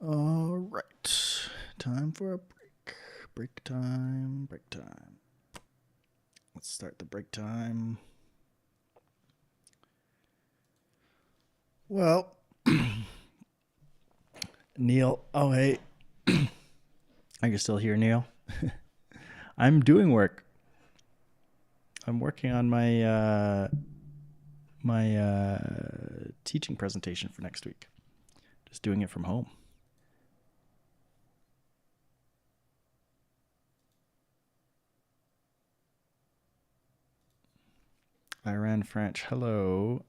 All right. Time for a break. Break time. Break time. Let's start the break time. Well, Neil. Oh, hey. Are you still here, Neil? I'm doing work. I'm working on my teaching presentation for next week. Just doing it from home. Iran French. Hello.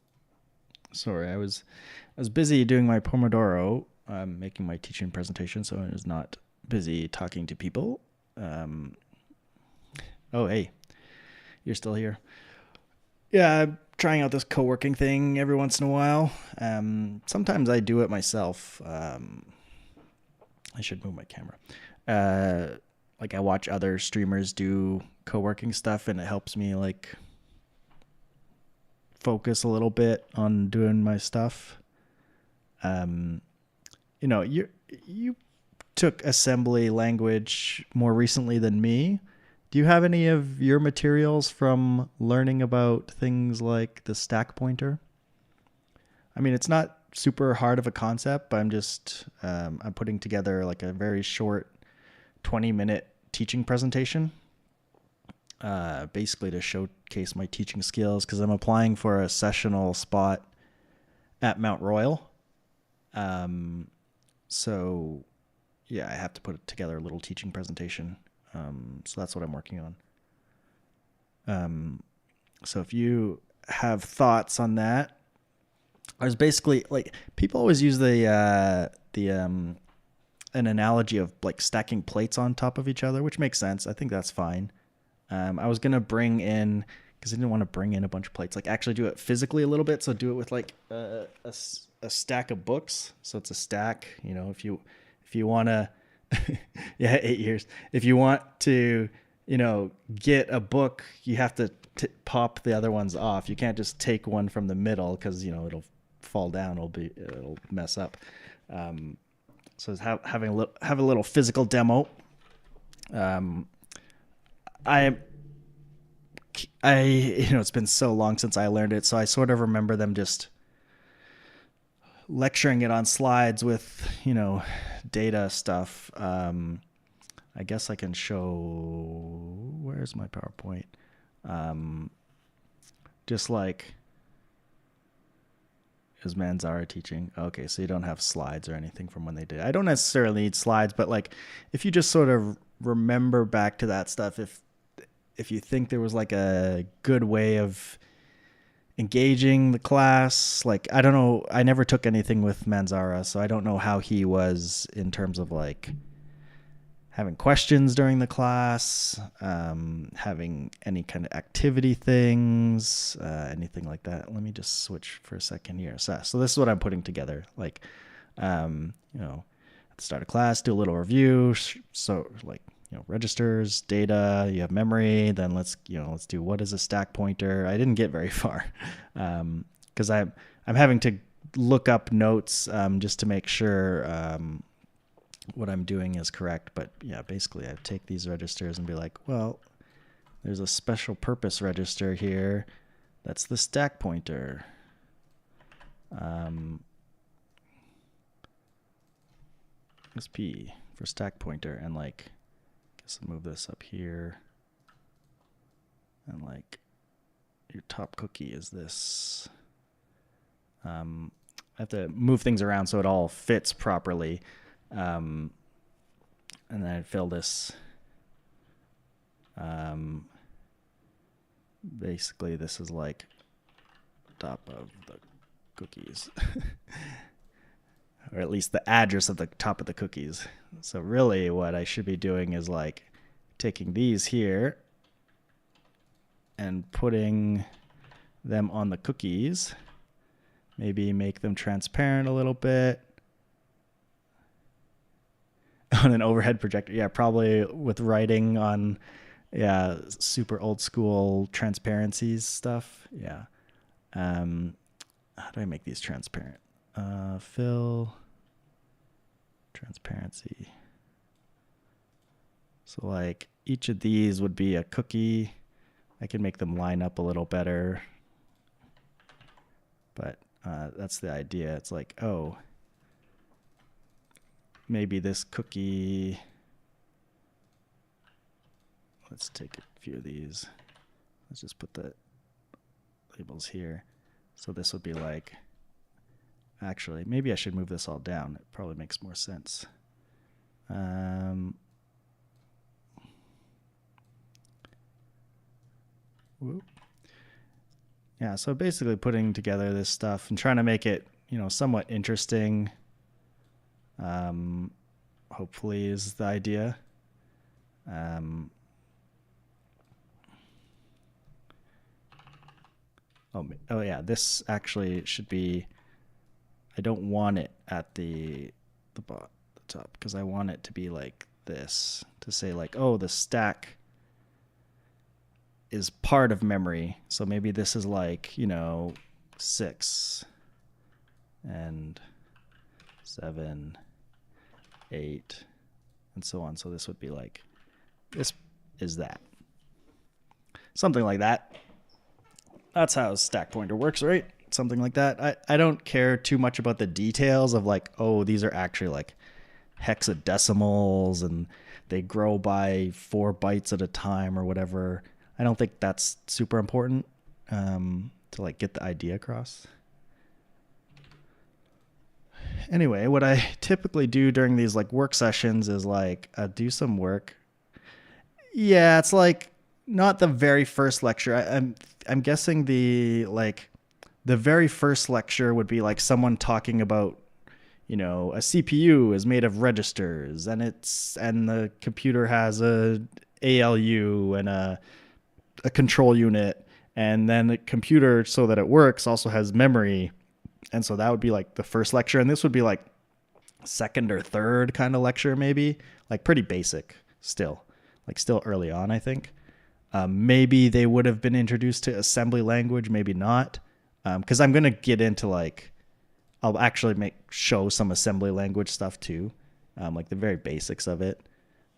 Sorry, I was busy doing my Pomodoro, making my teaching presentation, so I was not busy talking to people. Um, oh, hey, you're still here. Yeah, I'm trying out this co-working thing every once in a while. Sometimes I do it myself. I should move my camera. Uh, like I watch other streamers do co-working stuff, and it helps me like focus a little bit on doing my stuff. Um, you took assembly language more recently than me. Do you have any of your materials from learning about things like the stack pointer? I mean, it's not super hard of a concept, but I'm putting together like a very short 20-minute teaching presentation, basically to showcase my teaching skills because I'm applying for a sessional spot at Mount Royal. Um, so yeah, I have to put together a little teaching presentation. So that's what I'm working on. Um, so if you have thoughts on that, I was basically like people always use the an analogy of like stacking plates on top of each other, which makes sense. I think that's fine. I was gonna bring in because I didn't want to bring in a bunch of plates. Like actually do it physically a little bit. So do it with like a stack of books. So it's a stack. You know, if you want to, yeah, 8 years. If you want to, get a book, you have to pop the other ones off. You can't just take one from the middle because it'll fall down. It'll mess up. Um, so have a little physical demo. Um, I it's been so long since I learned it, so I sort of remember them just lecturing it on slides with data stuff. I guess I can show. Where's my PowerPoint? Um, just like is Manzara teaching? Okay, so you don't have slides or anything from when they did. I don't necessarily need slides, but like if you just sort of remember back to that stuff, if you think there was like a good way of engaging the class, like I don't know, I never took anything with Manzara, so I don't know how he was in terms of like having questions during the class, having any kind of activity things, anything like that. Let me just switch for a second here. So this is what I'm putting together. Like, at the start of class, do a little review. So like, registers, data, you have memory. Then let's do what is a stack pointer. I didn't get very far because I'm having to look up notes just to make sure what I'm doing is correct. But yeah, basically I take these registers and be like, well, there's a special purpose register here. That's the stack pointer. SP for stack pointer. And like, I guess I'll move this up here. And like your top cookie is this. I have to move things around so it all fits properly. And then I'd fill this. Basically, this is like top of the cookies, or at least the address of the top of the cookies. So really, what I should be doing is like taking these here and putting them on the cookies. Maybe make them transparent a little bit. On an overhead projector. Yeah, probably with writing on, yeah, super old school transparencies stuff. Yeah. How do I make these transparent? Fill. transparency. So like each of these would be a cookie. I can make them line up a little better. But that's the idea. It's like, oh, maybe this cookie. Let's take a few of these. Let's just put the labels here. So this would be like, actually, maybe I should move this all down. It probably makes more sense. Whoop. Yeah, so basically putting together this stuff and trying to make it, somewhat interesting. Hopefully is the idea. Oh yeah, this actually should be, I don't want it at the top because I want it to be like this, to say like, oh, the stack is part of memory. So maybe this is like, 6 and 7, 8, and so on. So this would be like, this is that. Something like that. That's how stack pointer works, right? Something like that. I don't care too much about the details of like, oh, these are actually like hexadecimals and they grow by 4 bytes at a time or whatever. I don't think that's super important to like get the idea across. Anyway, what I typically do during these like work sessions is like do some work. Yeah, it's like not the very first lecture. I'm guessing the very first lecture would be like someone talking about, a CPU is made of registers and the computer has a ALU and a control unit, and then the computer, so that it works, also has memory. And so that would be like the first lecture, and this would be like second or third kind of lecture, maybe like pretty basic still, like still early on, I think. Maybe they would have been introduced to assembly language, maybe not, because I'm going to get into like, I'll actually show some assembly language stuff too, like the very basics of it.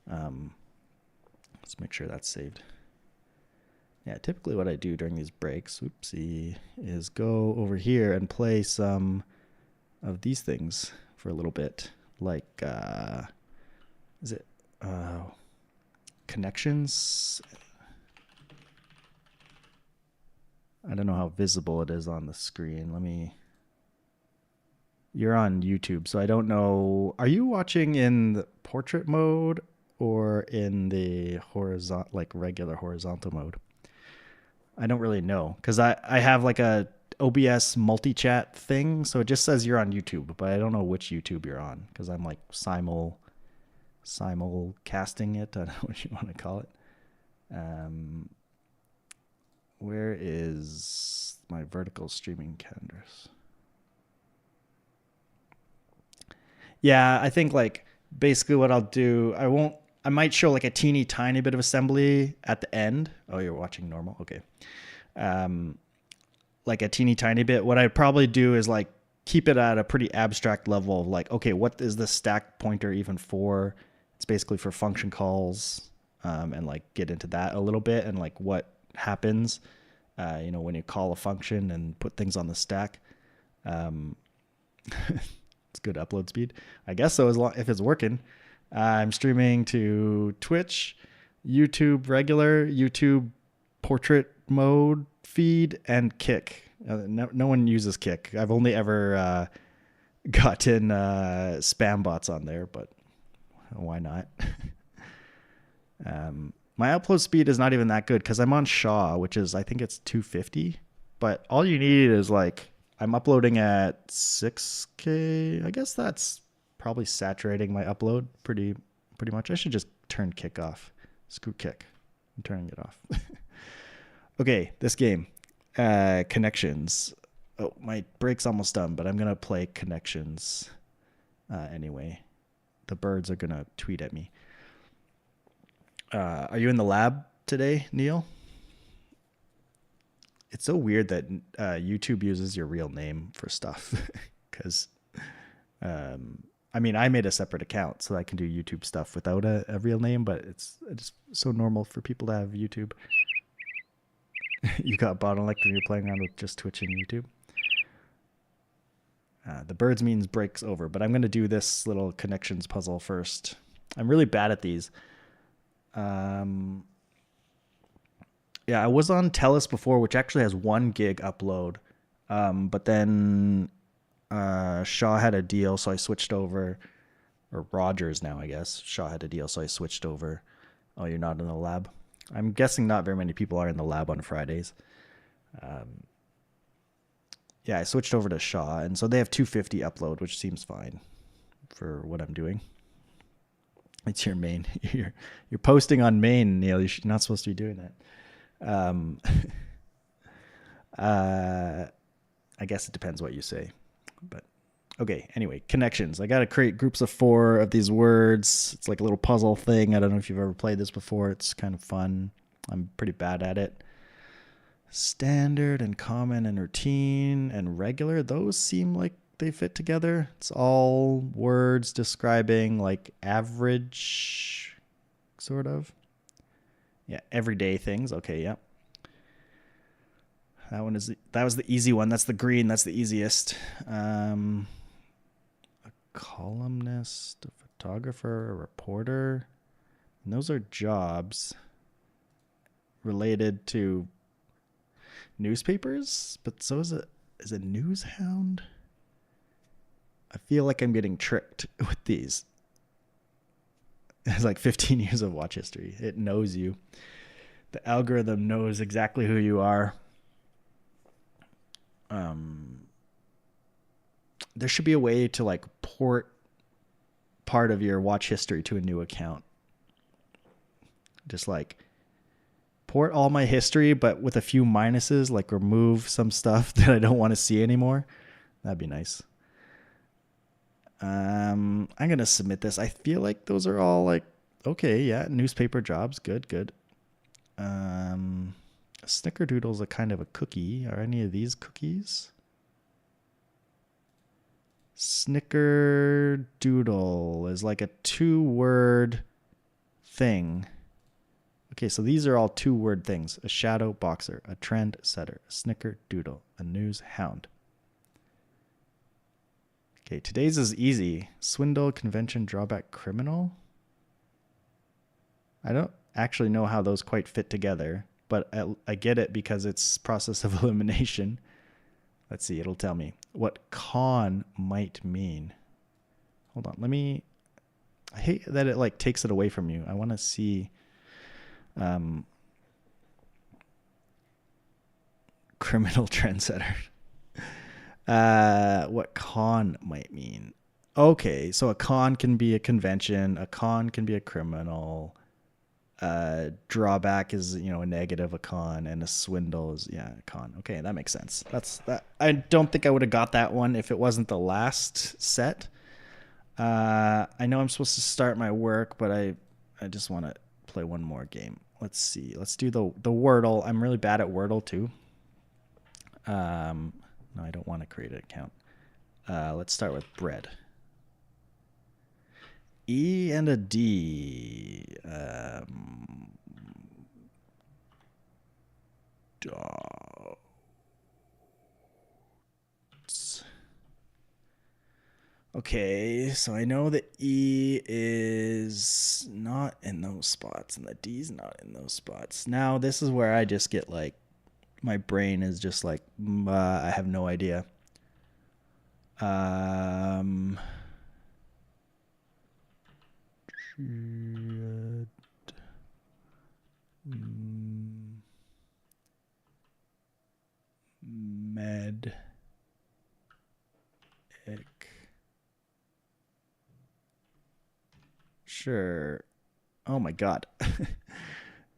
Let's make sure that's saved. Yeah, typically what I do during these breaks, is go over here and play some of these things for a little bit. Like, is it connections? I don't know how visible it is on the screen. You're on YouTube, so I don't know. Are you watching in the portrait mode or in the regular horizontal mode? I don't really know, because I have like a OBS multi-chat thing, so it just says you're on YouTube, but I don't know which YouTube you're on, because I'm like simul casting it. I don't know what you want to call it. Where is my vertical streaming calendars? Yeah, I think like basically what I'll do, I might show like a teeny tiny bit of assembly at the end. Oh, you're watching normal? Okay. Like a teeny tiny bit. What I'd probably do is like keep it at a pretty abstract level of like, okay, what is the stack pointer even for? It's basically for function calls, and like get into that a little bit and like what happens, when you call a function and put things on the stack. It's good upload speed, I guess. So if it's working, I'm streaming to Twitch, YouTube regular, YouTube portrait mode feed, and Kick. No one uses Kick. I've only ever gotten spam bots on there, but why not? My upload speed is not even that good because I'm on Shaw, which is, I think it's 250. But all you need is like, I'm uploading at 6K. I guess that's probably saturating my upload pretty much. I should just turn Kick off. Screw Kick. I'm turning it off. Okay, this game. Connections. Oh, my break's almost done, but I'm going to play Connections anyway. The birds are going to tweet at me. Are you in the lab today, Neil? It's so weird that YouTube uses your real name for stuff because I mean, I made a separate account so I can do YouTube stuff without a real name, but it's just so normal for people to have YouTube. You got bottlenecked when you're playing around with just Twitch and YouTube. The birds means breaks over, but I'm going to do this little connections puzzle first. I'm really bad at these. Yeah, I was on Telus before, which actually has 1 gig upload. But then Shaw had a deal, so I switched over. Or Rogers now, I guess. Shaw had a deal, so I switched over. Oh, you're not in the lab? I'm guessing not very many people are in the lab on Fridays. Yeah, I switched over to Shaw, and so they have 250 upload, which seems fine for what I'm doing. It's your main. You're posting on main, Neil. You're not supposed to be doing that. I guess it depends what you say, but okay. Anyway, connections. I got to create groups of 4 of these words. It's like a little puzzle thing. I don't know if you've ever played this before. It's kind of fun. I'm pretty bad at it. Standard and common and routine and regular. Those seem like they fit together. It's all words describing like average, sort of. Yeah, everyday things. Okay, yeah. That was the easy one. That's the green. That's the easiest. A columnist, a photographer, a reporter. And those are jobs related to newspapers, but so is a news hound. I feel like I'm getting tricked with these. It's like 15 years of watch history. It knows you. The algorithm knows exactly who you are. There should be a way to like port part of your watch history to a new account. Just like port all my history, but with a few minuses, like remove some stuff that I don't want to see anymore. That'd be nice. I'm going to submit this. I feel like those are all like, okay, yeah, newspaper jobs. Good. Snickerdoodle's a kind of a cookie. Are any of these cookies? Snickerdoodle is like a 2-word thing. Okay, so these are all 2-word things. A shadow boxer, a trend setter, a snickerdoodle, a news hound. Okay, today's is easy. Swindle, convention, drawback, criminal. I don't actually know how those quite fit together, but I get it because it's process of elimination. Let's see, it'll tell me what con might mean. Hold on, I hate that it like takes it away from you. I want to see criminal trendsetter. What con might mean. Okay, so a con can be a convention, a con can be a criminal. Drawback is, a negative, a con, and a swindle is a con. Okay, that makes sense. That's that. I don't think I would have got that one if it wasn't the last set. I know I'm supposed to start my work, but I just want to play one more game. Let's see. Let's do the Wordle. I'm really bad at Wordle too. No, I don't want to create an account. Let's start with bread. E and a D. Dots. Okay, so I know the E is not in those spots and the D is not in those spots. Now this is where I just get like, my brain is just like, I have no idea. Med. Sure. Oh my God.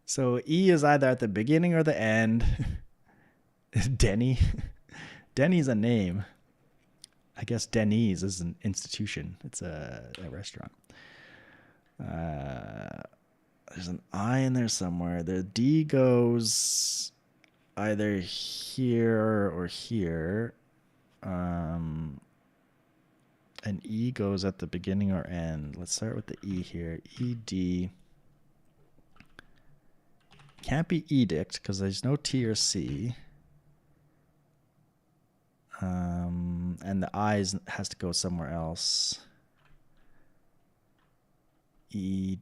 So E is either at the beginning or the end. Denny. Denny's a name. I guess Denny's is an institution. It's a restaurant. There's an I in there somewhere. The D goes either here or here. an E goes at the beginning or end. Let's start with the E here. ED. Can't be edict because there's no T or C. And the I has to go somewhere else. E,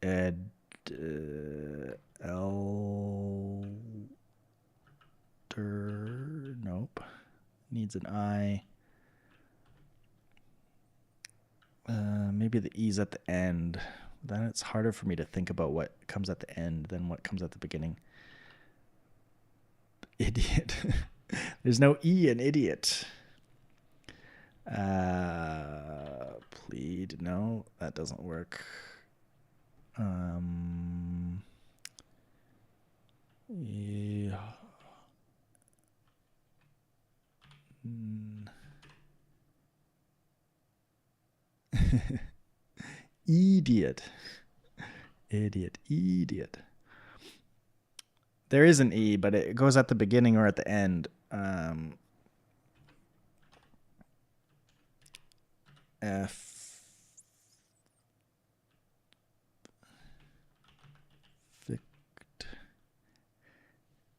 ed, elder. Nope. Needs an I. Maybe the E's at the end. Then it's harder for me to think about what comes at the end than what comes at the beginning. Idiot. There's no E in idiot. Plead. No, that doesn't work. Yeah. Idiot. Idiot. There is an E, but it goes at the beginning or at the end. F.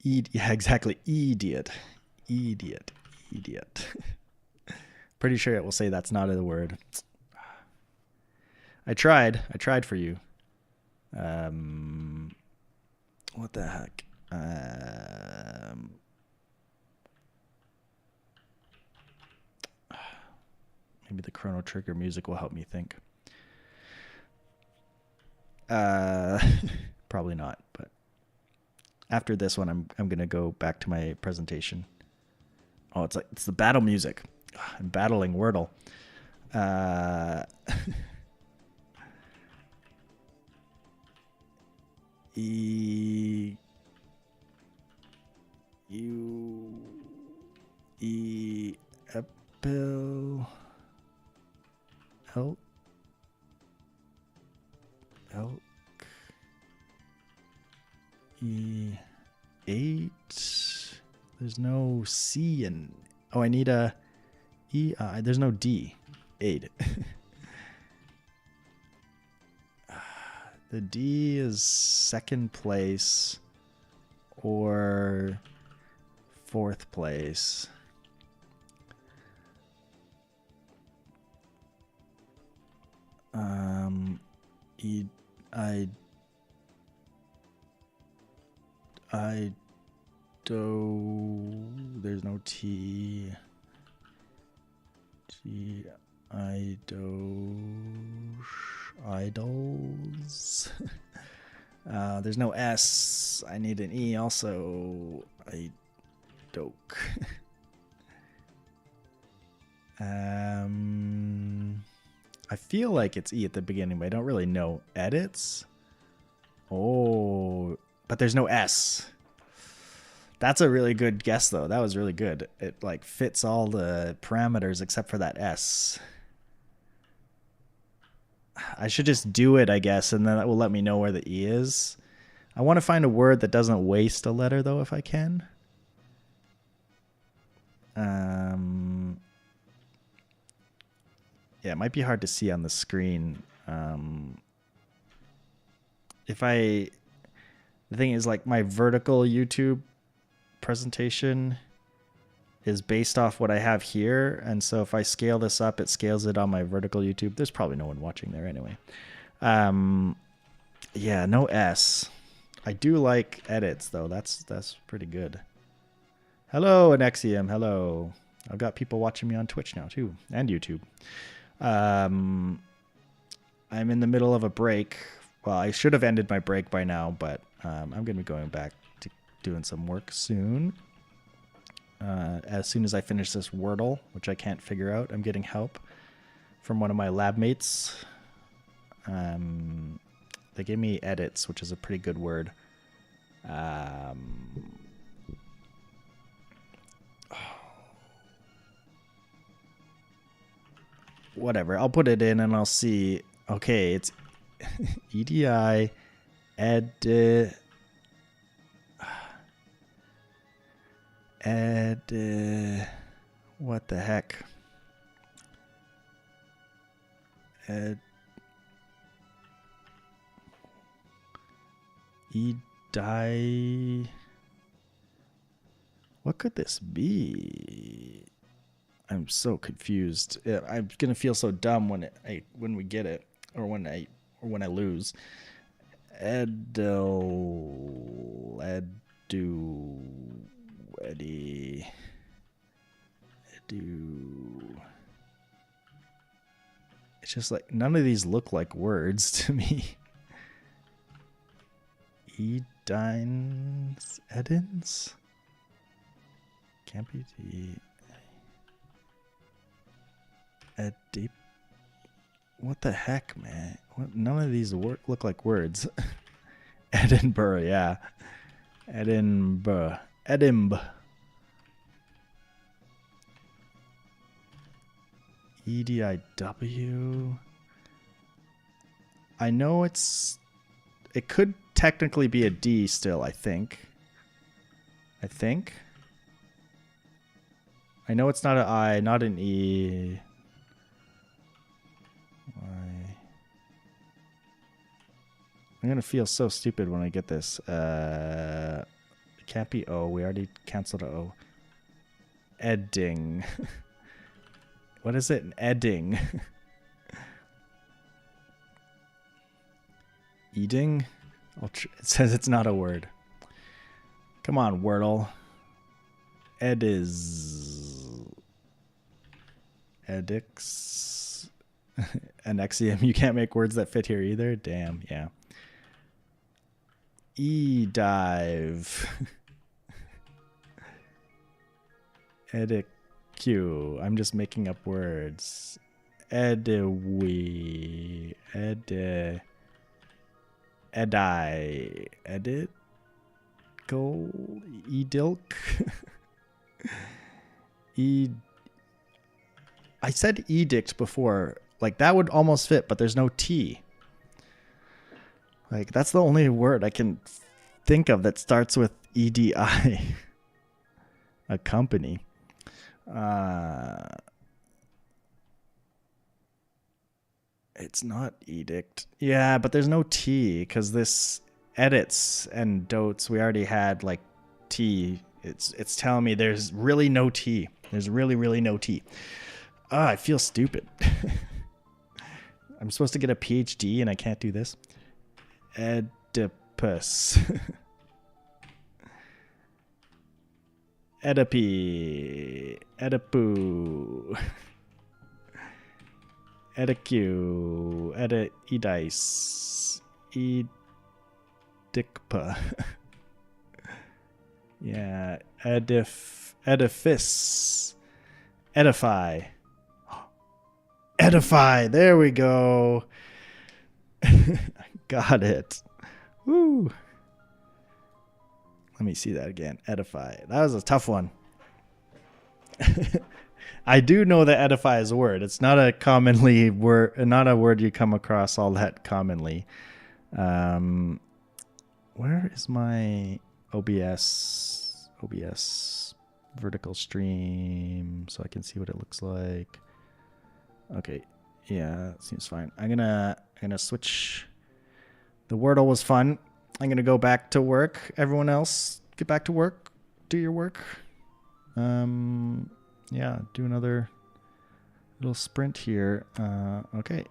Yeah, exactly. Idiot. Pretty sure it will say that's not a word. I tried for you. What the heck? Maybe the Chrono Trigger music will help me think. Probably not, but after this one, I'm gonna go back to my presentation. Oh, it's the battle music. I'm battling Wordle. E U E Epil Elk E 8. There's no C in. Oh, I need a E. There's no D. 8. The D is second place or fourth place. There's no T. Idols. There's no S. I need an E also. Doke. I feel like it's E at the beginning, but I don't really know. Edits? Oh, but there's no S. That's a really good guess, though. That was really good. It like fits all the parameters except for that S. I should just do it, I guess, and then that will let me know where the E is. I want to find a word that doesn't waste a letter, though, if I can. Yeah, it might be hard to see on the screen. The thing is, like, my vertical YouTube presentation is based off what I have here, and so if I scale this up, it scales it on my vertical YouTube. There's probably no one watching there anyway. Yeah, no S. I do like edits, though. That's pretty good. Hello, Anexium. Hello. I've got people watching me on Twitch now, too, and YouTube. I'm in the middle of a break. Well, I should have ended my break by now, but I'm going to be going back to doing some work soon. As soon as I finish this Wordle, which I can't figure out, I'm getting help from one of my lab mates. They gave me edits, which is a pretty good word. Whatever, I'll put it in and I'll see. Okay, it's EDI what the heck? Ed, Edi. What could this be? I'm so confused. I'm gonna feel so dumb when we get it, or when I lose. Eddie. It's just like none of these look like words to me. Edins? Can't be what the heck, man? None of these look like words. Edinburgh, yeah. Edinburgh. EDIW. I know it could technically be a D still, I think. I know it's not an I, not an E. Y. I'm going to feel so stupid when I get this. It can't be O. We already canceled a O. Edding. What is it? An edding. Eating? It says it's not a word. Come on, Wordle. Edix. Anexium. You can't make words that fit here either? Damn, yeah. E-dive. Ediq. I'm just making up words. Ediwi. Edi. Edit. Gold. Edilk. I said edict before. Like, that would almost fit, but there's no T. Like, that's the only word I can think of that starts with EDI. A company. It's not edict. Yeah, but there's no T because this edits and dotes, we already had like T. It's telling me there's really no T. There's really no T. I feel stupid. I'm supposed to get a PhD and I can't do this. Oedipus. Oedipi. Oedipu. Edicu. Edice. Edicpa. Yeah. Edifice. Edify. Edify. There we go. Got it. Woo. Let me see that again. Edify. That was a tough one. I do know that edify is a word. It's not a commonly word, not a word you come across all that commonly. Where is my OBS vertical stream so I can see what it looks like? Okay. Yeah, that seems fine. I'm gonna switch. The Wordle was fun. I'm gonna go back to work. Everyone else, get back to work. Do your work. Yeah, do another little sprint here. Okay.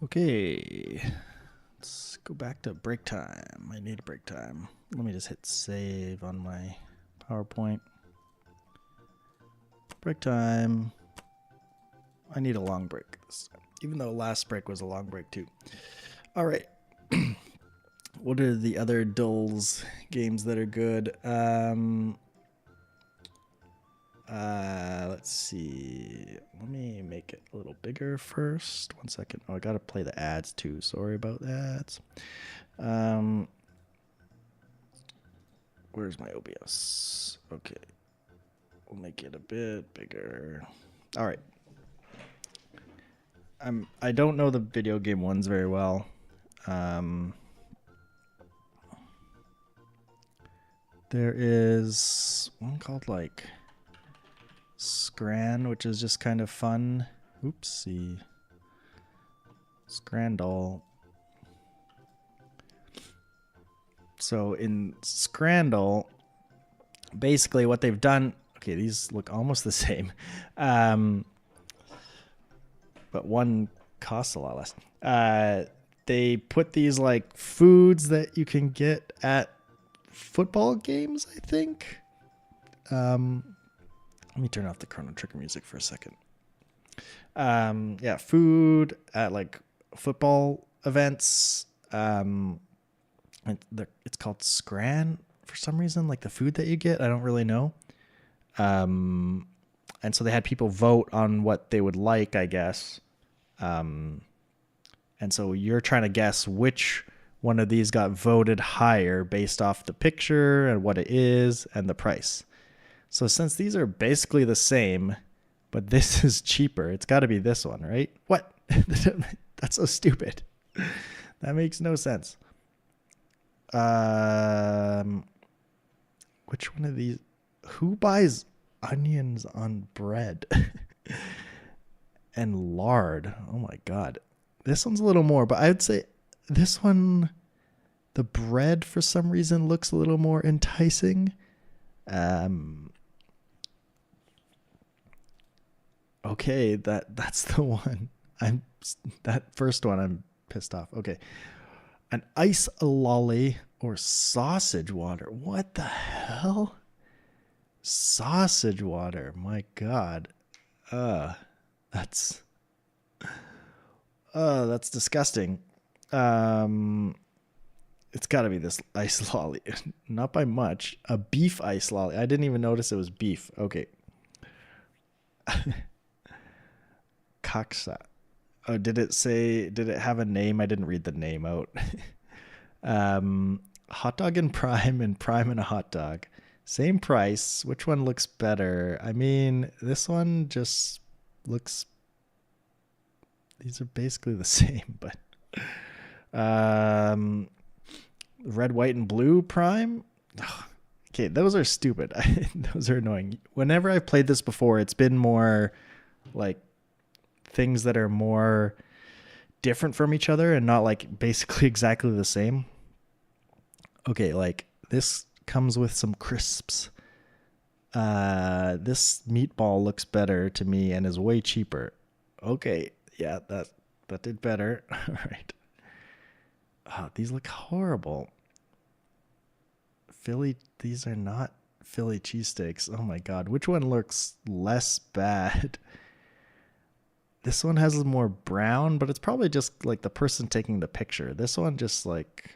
Okay, let's go back to break time. I need a break time. Let me just hit save on my PowerPoint. Break time. I need a long break, even though last break was a long break too. All right. What are the other Dulls games that are good? Let's see. Let me make it a little bigger first. 1 second. Oh, I gotta play the ads too. Sorry about that. Where's my OBS? Okay. We'll make it a bit bigger. All right. I don't know the video game ones very well. There is one called like Scran, which is just kind of fun. Oopsie. Scrandal. So in Scrandal, basically what they've done, okay, these look almost the same. But one costs a lot less. They put these like foods that you can get at football games, I think. Let me turn off the Chrono Trigger music for a second. Yeah, food at like football events. It's called Scran for some reason, like the food that you get. I don't really know. And so they had people vote on what they would like, I guess. And so you're trying to guess which one of these got voted higher based off the picture and what it is and the price. So since these are basically the same, but this is cheaper, it's got to be this one, right? What? That's so stupid. That makes no sense. Which one of these? Who buys onions on bread? And lard? Oh my God. This one's a little more, but I would say this one, the bread for some reason looks a little more enticing. Okay, that's the one. That first one I'm pissed off. Okay. An ice lolly or sausage water. What the hell? Sausage water. My God. That's disgusting. It's got to be this ice lolly. Not by much. A beef ice lolly. I didn't even notice it was beef. Okay. Kaksa. Oh, did it have a name? I didn't read the name out. Hot dog and prime and a hot dog. Same price. Which one looks better? I mean, this one just looks... These are basically the same, but... Red, white, and blue prime? Okay, those are stupid. Those are annoying. Whenever I've played this before, it's been more like things that are more different from each other and not like basically exactly the same. Okay, like this comes with some crisps. This meatball looks better to me and is way cheaper. Okay, yeah, that did better. All right. Oh, these look horrible. These are not Philly cheesesteaks. Oh my God. Which one looks less bad? This one has more brown, but it's probably just like the person taking the picture. This one just like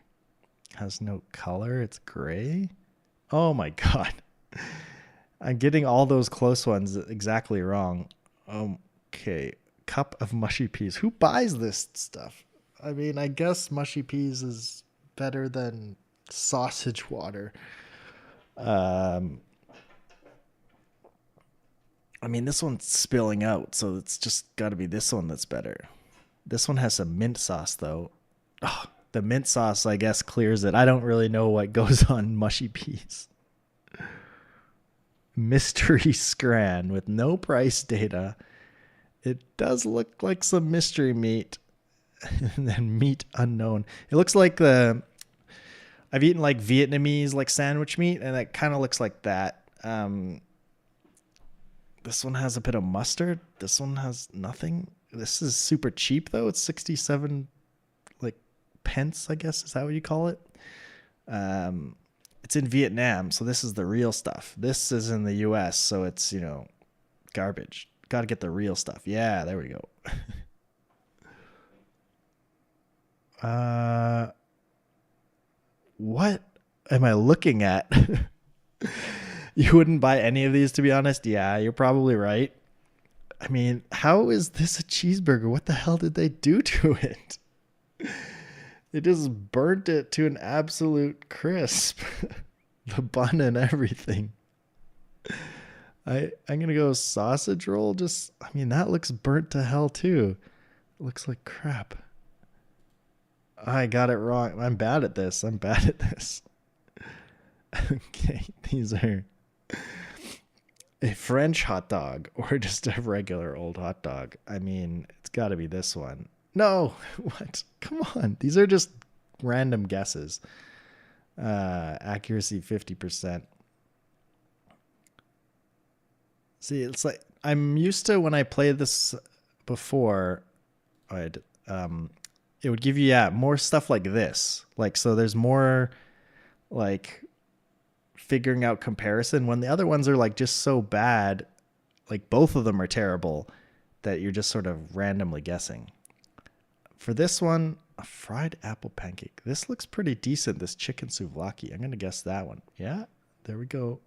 has no color. It's gray. Oh my God. I'm getting all those close ones exactly wrong. Okay. Cup of mushy peas. Who buys this stuff? I mean, I guess mushy peas is better than sausage water. I mean, this one's spilling out, so it's just got to be this one that's better. This one has some mint sauce, though. Oh, the mint sauce, I guess, clears it. I don't really know what goes on mushy peas. Mystery Scran with no price data. It does look like some mystery meat. And then meat unknown. It looks like I've eaten like Vietnamese like sandwich meat, and it kind of looks like that. This one has a bit of mustard. This one has nothing. This is super cheap though. It's 67 like pence, I guess. Is that what you call it? It's in Vietnam, so this is the real stuff. This is in the US, so it's, garbage. Got to get the real stuff. Yeah, there we go. What am I looking at? You wouldn't buy any of these, to be honest. Yeah, you're probably right. I mean, how is this a cheeseburger? What the hell did they do to it? They just burnt it to an absolute crisp. The bun and everything. I'm gonna go sausage roll. I mean, that looks burnt to hell too. It looks like crap. I got it wrong. I'm bad at this. Okay, these are a French hot dog or just a regular old hot dog. I mean, it's got to be this one. No, what? Come on. These are just random guesses. Accuracy 50%. See, it's like I'm used to when I played this before, it would give you more stuff like this. Like, so there's more like figuring out comparison when the other ones are like just so bad, like both of them are terrible, that you're just sort of randomly guessing. For this one, a fried apple pancake. This looks pretty decent, this chicken souvlaki. I'm going to guess that one. Yeah, there we go.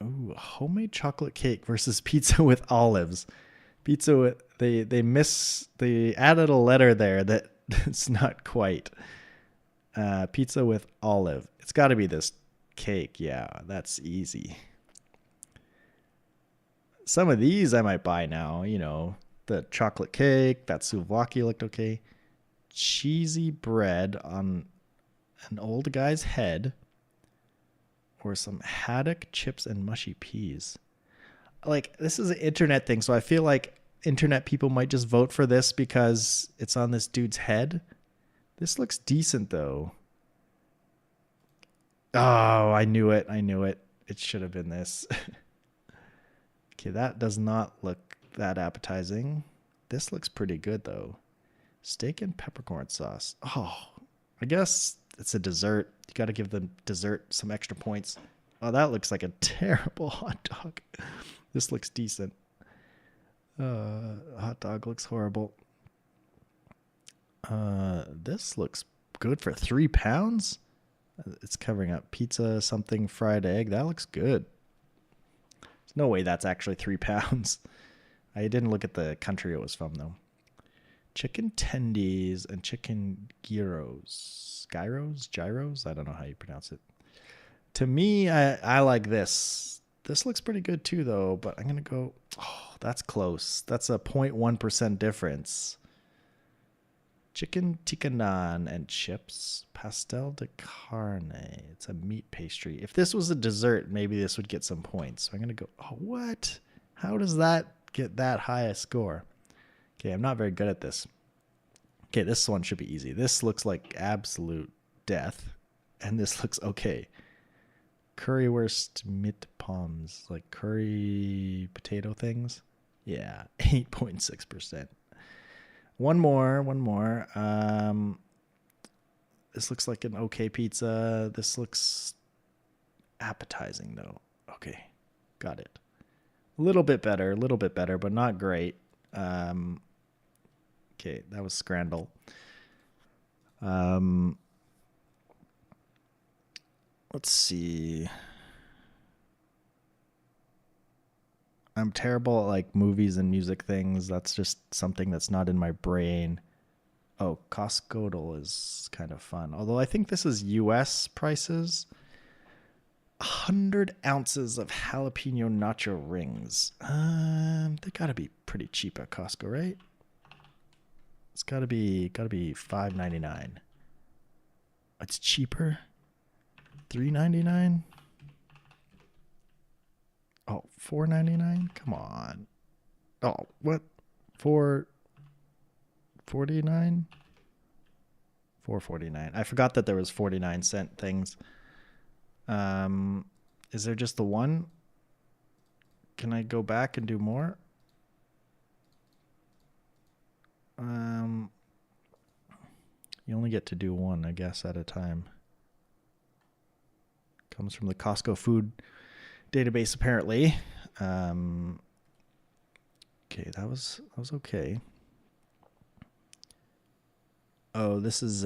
Ooh, homemade chocolate cake versus pizza with olives. Pizza with, they added a letter there that it's not quite. Pizza with olive. It's got to be this cake. Yeah, that's easy. Some of these I might buy now, the chocolate cake, that souvlaki looked okay. Cheesy bread on an old guy's head, or some haddock chips and mushy peas. Like, this is an internet thing, so I feel like internet people might just vote for this because it's on this dude's head. This looks decent though. Oh, I knew it. It should have been this. Okay, that does not look that appetizing. This looks pretty good though. Steak and peppercorn sauce. Oh, I guess it's a dessert. You got to give the dessert some extra points. Oh, that looks like a terrible hot dog. This looks decent. Hot dog looks horrible. This looks good for £3. It's covering up pizza, something fried egg. That looks good. There's no way that's actually £3. I didn't look at the country it was from though. Chicken tendies and chicken gyros. Gyros? I don't know how you pronounce it. To me, I like this. This looks pretty good too though, but I'm going to go, oh, that's close. That's a 0.1% difference. Chicken tikka naan and chips. Pastel de carne. It's a meat pastry. If this was a dessert, maybe this would get some points. So I'm going to go, oh, what? How does that get that high a score? Okay, I'm not very good at this. Okay, this one should be easy. This looks like absolute death. And this looks okay. Currywurst mit pommes. Like curry potato things. Yeah, 8.6%. One more. This looks like an okay pizza. This looks appetizing though. Okay, got it. A little bit better, but not great. Okay, that was scramble. Let's see. I'm terrible at like movies and music things. That's just something that's not in my brain. Oh, Costco is kind of fun. Although I think this is US prices. 100 ounces of jalapeno nacho rings. They gotta be pretty cheap at Costco, right? It's gotta be $5.99. It's cheaper. $3.99. Oh, $4.99? Come on. Oh, what? $4.49? $4.49. I forgot that there was 49-cent things. Is there just the one? Can I go back and do more? Um, you only get to do one, I guess, at a time. Comes from the Costco food database, apparently. Okay, that was okay. Oh, this is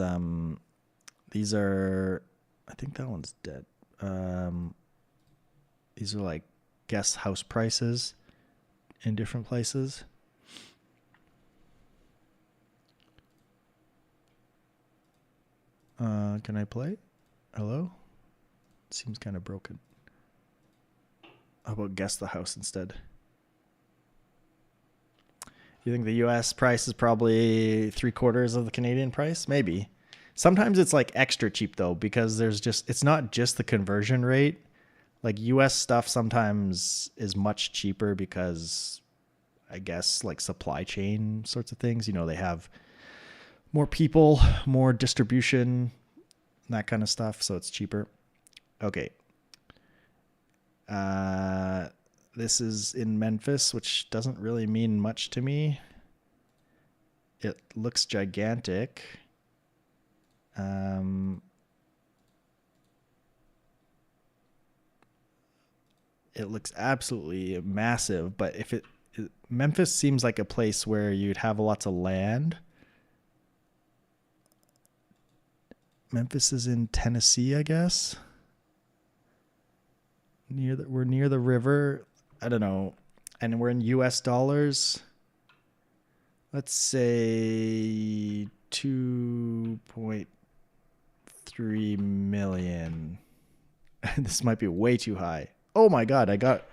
these are, I think that one's dead. Um, these are like guest house prices in different places. Can I play? Hello? Seems kind of broken. How about guess the house instead? You think the US price is probably 3/4 of the Canadian price? Maybe. Sometimes it's like extra cheap though, because it's not just the conversion rate. Like US stuff sometimes is much cheaper because I guess like supply chain sorts of things. You know, they have more people, more distribution, that kind of stuff. So it's cheaper. Okay. This is in Memphis, which doesn't really mean much to me. It looks gigantic. It looks absolutely massive, but Memphis seems like a place where you'd have lots of land. Memphis is in Tennessee, I guess. We're near the river. I don't know. And we're in US dollars. Let's say 2.3 million. This might be way too high. Oh my god, I got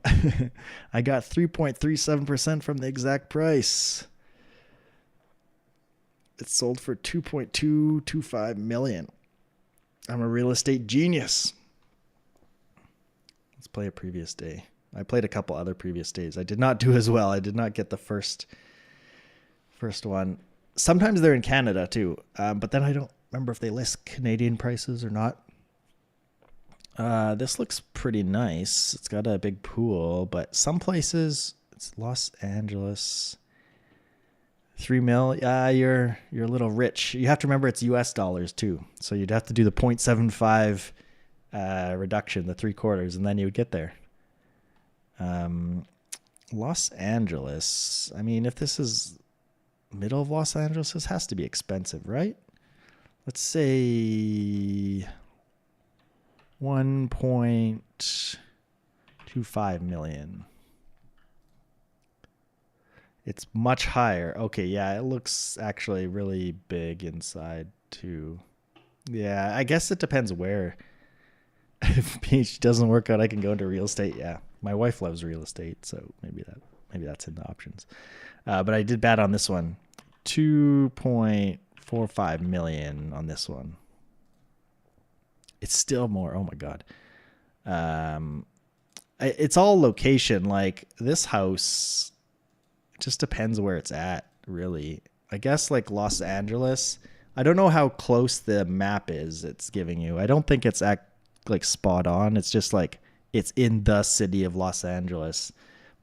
I got 3.37% from the exact price. It sold for 2.225 million. I'm a real estate genius. Let's play a previous day. I played a couple other previous days. I did not do as well. I did not get the first one. Sometimes they're in Canada too, but then I don't remember if they list Canadian prices or not. This looks pretty nice. It's got a big pool, but some places it's Los Angeles. 3 mil. You're a little rich. You have to remember it's US dollars too. So you'd have to do the 0.75 reduction, the 3/4, and then you would get there. Los Angeles. I mean, if this is middle of Los Angeles, this has to be expensive, right? Let's say 1.25 million. It's much higher. Okay, yeah, it looks actually really big inside too. Yeah, I guess it depends where. If PhD doesn't work out, I can go into real estate. Yeah, my wife loves real estate, so maybe that's in the options. But I did bad on this one. 2.45 million on this one. It's still more. Oh my god. It's all location. Like this house, it just depends where it's at, really. I guess like Los Angeles. I don't know how close the map is it's giving you. I don't think it's like spot on. It's just like it's in the city of Los Angeles,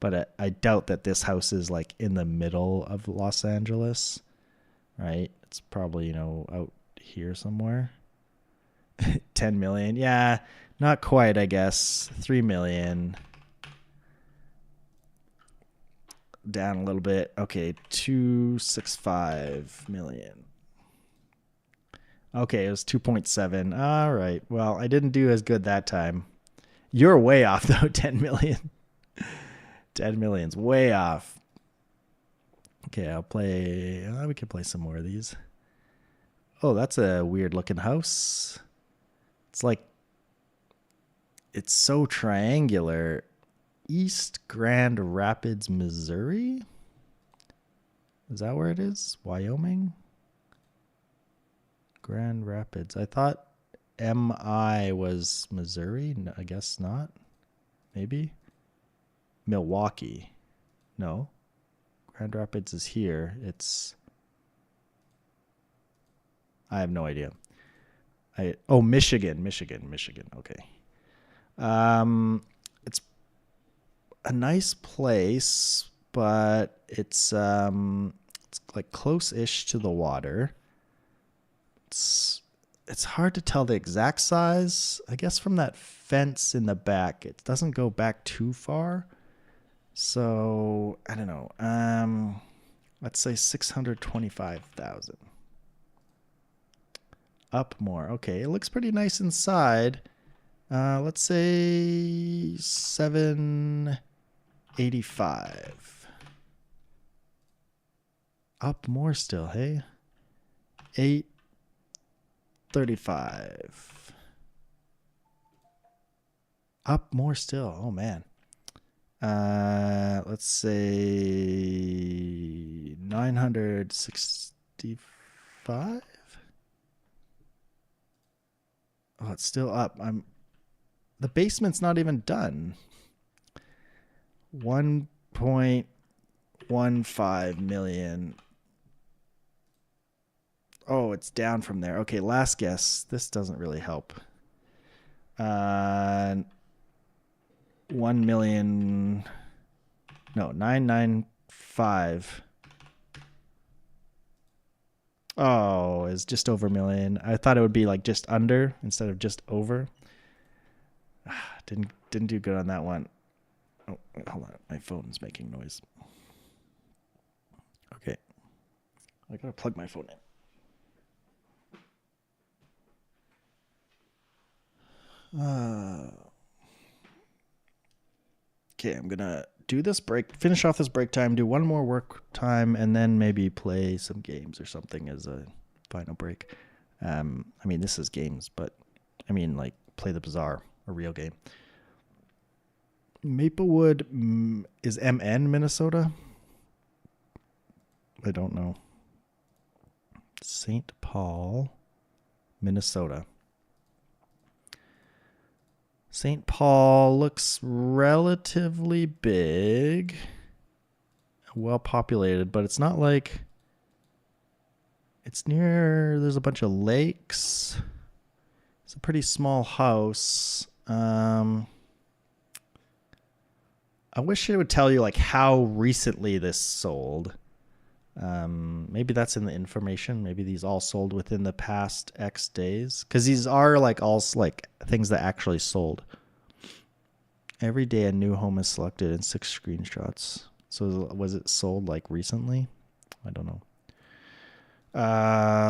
but I doubt that this house is like in the middle of Los Angeles, right? It's probably, out here somewhere. 10 million. Yeah, not quite, I guess. 3 million. Down a little bit. Okay, 265 million. Okay, it was 2.7. All right. Well, I didn't do as good that time. You're way off though. 10 million. 10 million's way off. Okay, I'll play. We can play some more of these. Oh, that's a weird looking house. It's so triangular. East Grand Rapids, Missouri? Is that where it is? Wyoming? Grand Rapids. I thought MI was Missouri. No, I guess not. Maybe. Milwaukee. No. Grand Rapids is here. I have no idea. Michigan. Okay. It's a nice place, but it's It's like close-ish to the water. It's hard to tell the exact size. I guess from that fence in the back, it doesn't go back too far. So I don't know. Let's say 625,000. Up more. Okay, it looks pretty nice inside. Let's say 785. Up more still, hey? 835. Up more still. Oh man. Let's say 965. Oh, it's still up. The basement's not even done. 1.15 million. Oh, it's down from there. Okay, last guess. This doesn't really help. 1 million. No, 995. Oh, it's just over a million. I thought it would be like just under instead of just over. Didn't do good on that one. Oh, hold on. My phone's making noise. Okay. I gotta plug my phone in. Okay, I'm gonna do this break, finish off this break time, do one more work time, and then maybe play some games or something as a final break. I mean, this is games, but I mean, like, play the Bazaar, a real game. Maplewood is MN, Minnesota? I don't know. St. Paul, Minnesota. St. Paul looks relatively big, well populated, but it's not like it's near. There's a bunch of lakes. It's a pretty small house. I wish it would tell you like how recently this sold. Maybe that's in the information. Maybe these all sold within the past X days, because these are like all like things that actually sold. Every day a new home is selected in 6 screenshots. So was it sold like recently? I don't know.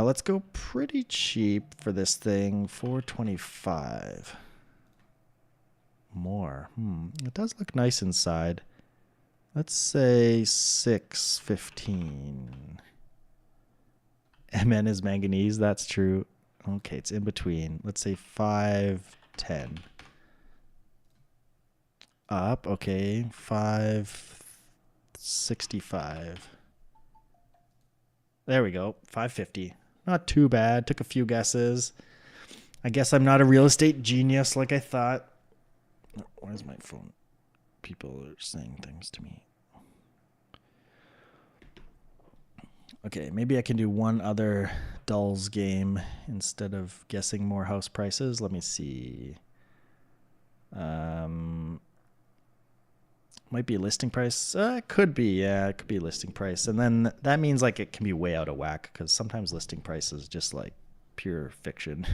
Let's go pretty cheap for this thing. 425. More. It does look nice inside. Let's say 615. Mn is manganese. That's true. Okay, it's in between. Let's say 510. Up. Okay, 565. There we go. 550. Not too bad. Took a few guesses. I guess I'm not a real estate genius like I thought. Where's my phone? People are saying things to me. Okay, maybe I can do one other Dulls game instead of guessing more house prices. Let me see. Might be listing price. It could be. Yeah, it could be listing price. And then that means like it can be way out of whack, because sometimes listing price is just like pure fiction.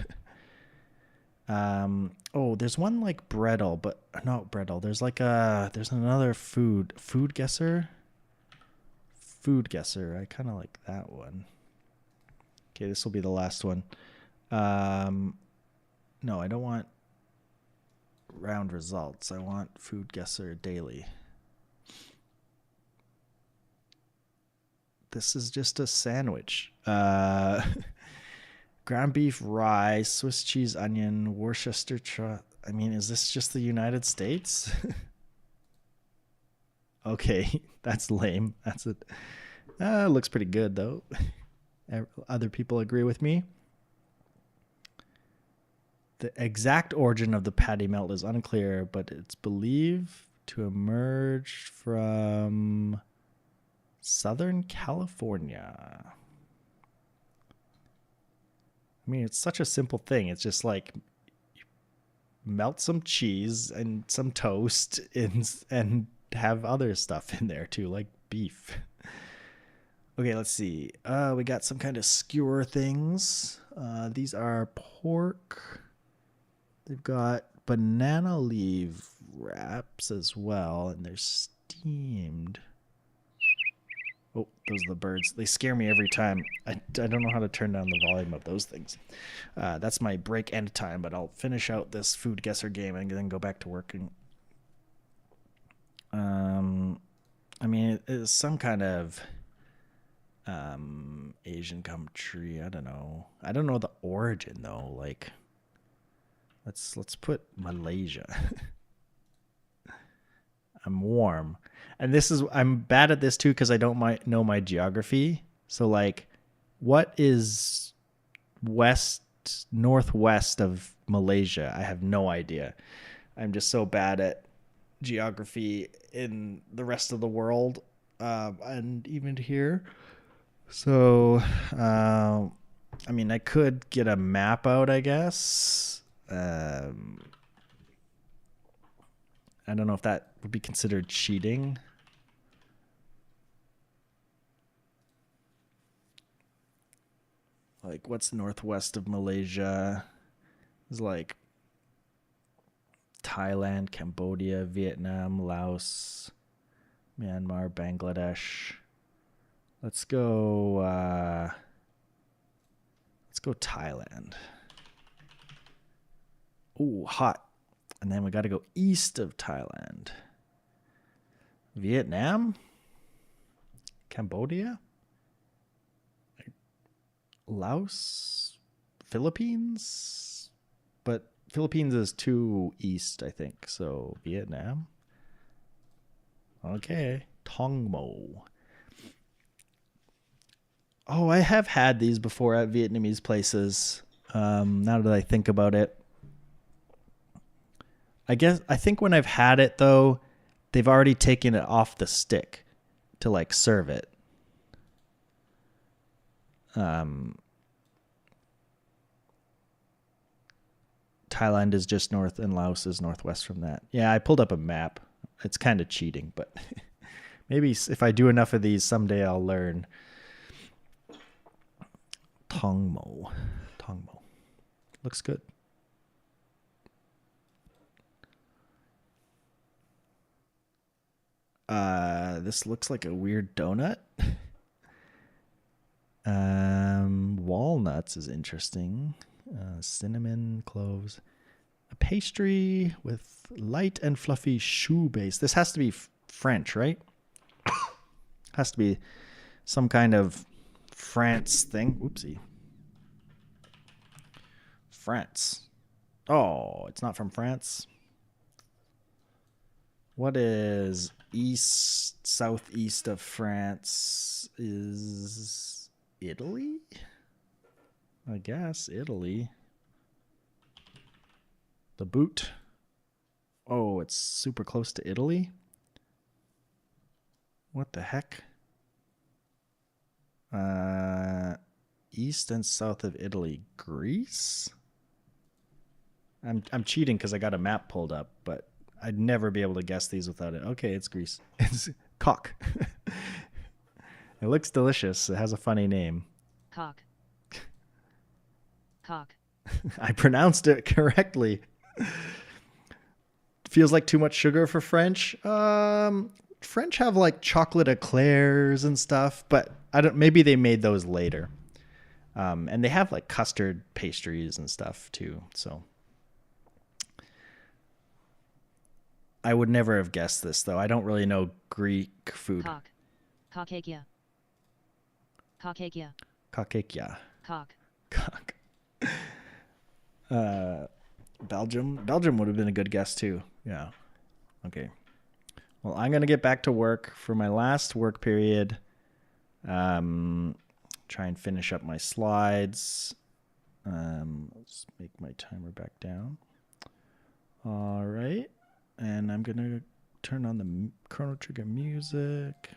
Oh, there's one like Brettle, but not Brettle. There's like there's another food guesser. Food guesser. I kind of like that one. Okay, this will be the last one. No, I don't want round results. I want food guesser daily. This is just a sandwich. Ground beef, rye, Swiss cheese, onion, Worcestershire. I mean, is this just the United States? Okay, that's lame. That's it. Looks pretty good, though. Other people agree with me. The exact origin of the patty melt is unclear, but it's believed to emerge from Southern California. I mean, it's such a simple thing. It's just like you melt some cheese and some toast and have other stuff in there too, like beef. Okay, let's see. We got some kind of skewer things. These are pork. They've got banana leaf wraps as well, and they're steamed. Oh, those are the birds. They scare me every time. I don't know how to turn down the volume of those things. That's my break end time, but I'll finish out this food guesser game and then go back to working. I mean, it's some kind of Asian country. I don't know. I don't know the origin though. Like, let's put Malaysia. I'm warm. And I'm bad at this too because I don't know my geography. So like, what is west northwest of Malaysia? I have no idea. I'm just so bad at geography in the rest of the world, and even here. So, I mean, I could get a map out, I guess. I don't know if that would be considered cheating. Like, what's northwest of Malaysia? It's like Thailand, Cambodia, Vietnam, Laos, Myanmar, Bangladesh. Let's go. Let's go Thailand. Ooh, hot. And then we got to go east of Thailand. Vietnam? Cambodia? Laos? Philippines? But Philippines is too east, I think. So Vietnam? Okay. Tongmo. Oh, I have had these before at Vietnamese places. Now that I think about it. I think when I've had it though, they've already taken it off the stick to like serve it. Thailand is just north and Laos is northwest from that. Yeah, I pulled up a map. It's kind of cheating, but maybe if I do enough of these someday I'll learn. Tongmo. Looks good. This looks like a weird donut. Walnuts is interesting. Cinnamon, cloves. A pastry with light and fluffy choux base. This has to be French, right? Has to be some kind of France thing. Whoopsie. France. Oh, it's not from France. What is southeast of France? Is Italy? I guess Italy. The boot. Oh, it's super close to Italy? What the heck? East and south of Italy. Greece? I'm cheating because I got a map pulled up, but I'd never be able to guess these without it. Okay, it's Greece. It's cock. It looks delicious. It has a funny name. Cock. I pronounced it correctly. Feels like too much sugar for French. French have like chocolate eclairs and stuff, but I don't. Maybe they made those later. And they have like custard pastries and stuff too. So I would never have guessed this though. I don't really know Greek food. Caucasia. Caucasia. Cock. Belgium. Belgium would have been a good guess too. Yeah. Okay. Well, I'm gonna get back to work for my last work period. Try and finish up my slides. Let's make my timer back down. All right, and I'm gonna turn on the Chrono Trigger music.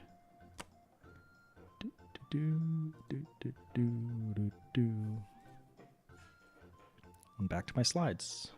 And back to my slides.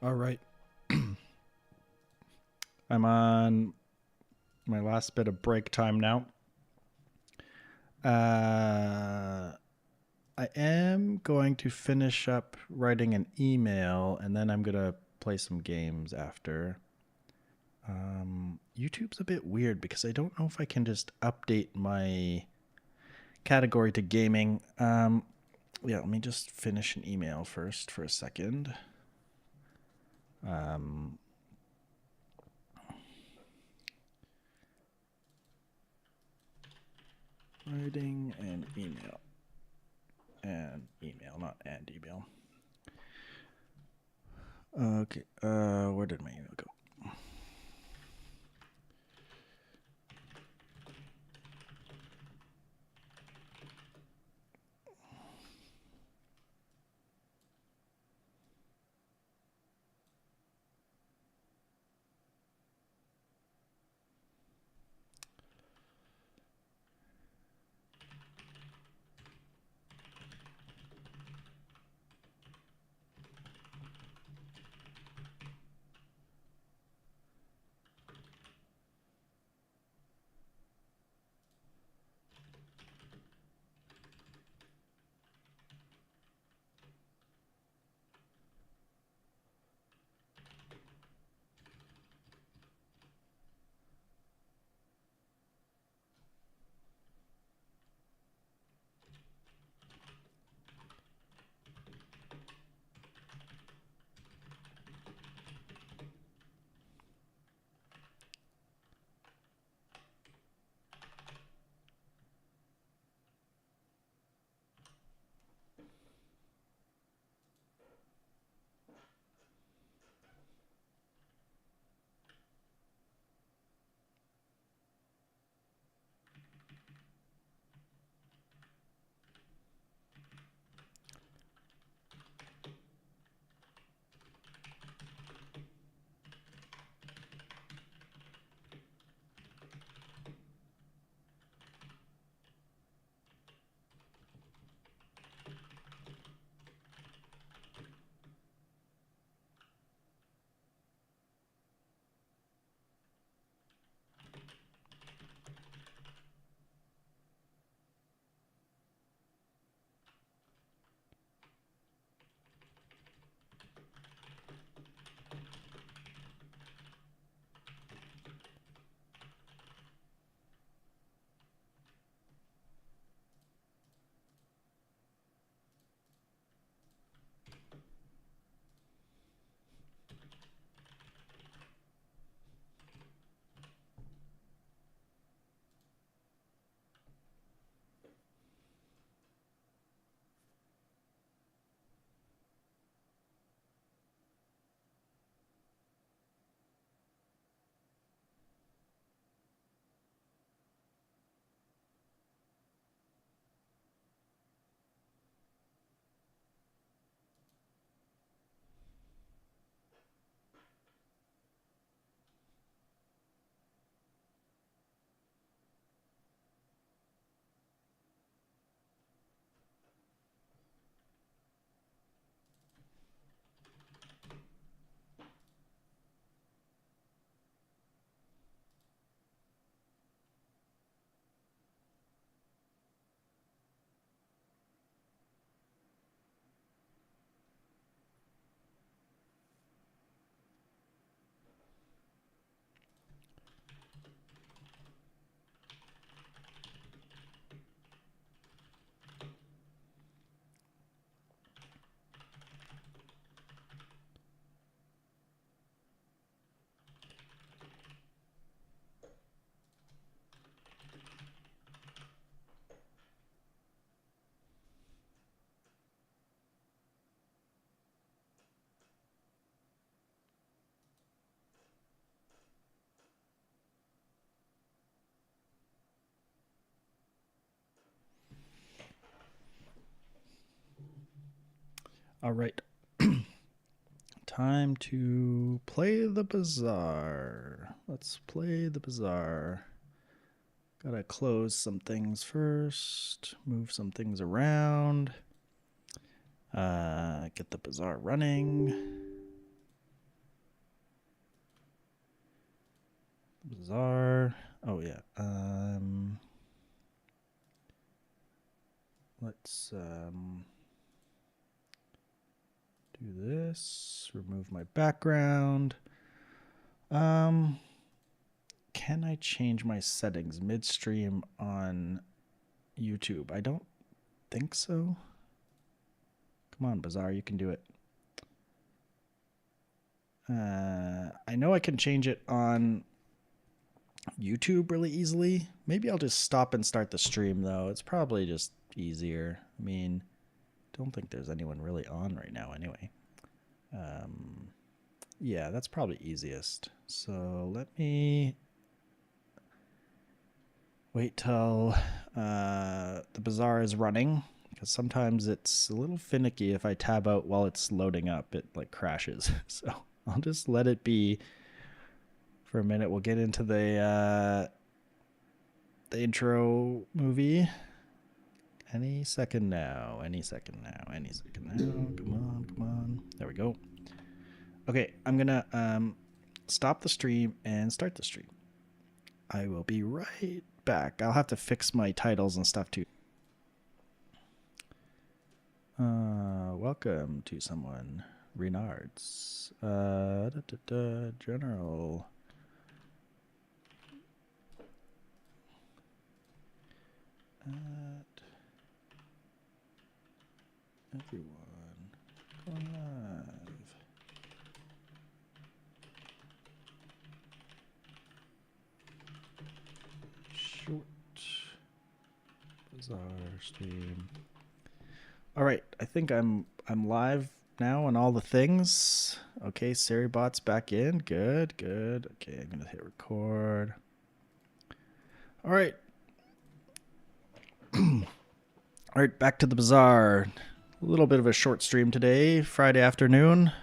All right. I'm on my last bit of break time now. I am going to finish up writing an email and then I'm going to play some games after. YouTube's a bit weird because I don't know if I can just update my category to gaming. Yeah, let me just finish an email first for a second. Writing an email. And email, not and email. Okay, where did my email go? All right. Time to play the bazaar. Let's play the bazaar. Gotta close some things first, move some things around, get the bazaar running. Bazaar. Oh yeah. Let's do this. Remove my background. Can I change my settings midstream on YouTube? I don't think so. Come on, Bazaar, you can do it. I know I can change it on YouTube really easily. Maybe I'll just stop and start the stream, though. It's probably just easier. I mean, don't think there's anyone really on right now anyway. Yeah, that's probably easiest. So let me wait till the Bazaar is running, because sometimes it's a little finicky. If I tab out while it's loading up, it like crashes. So I'll just let it be for a minute. We'll get into the intro movie any second now. Any second now. Any second now. Come on, come on. There we go. Okay, I'm gonna stop the stream and start the stream. I will be right back. I'll have to fix my titles and stuff too. Welcome to someone. Renards. General. At everyone. Going live. Short. Bazaar stream. All right, I think I'm live now on all the things. Okay, Seribot's back in. Good, good. Okay, I'm gonna hit record. All right. All right, back to the Bazaar. A little bit of a short stream today, Friday afternoon.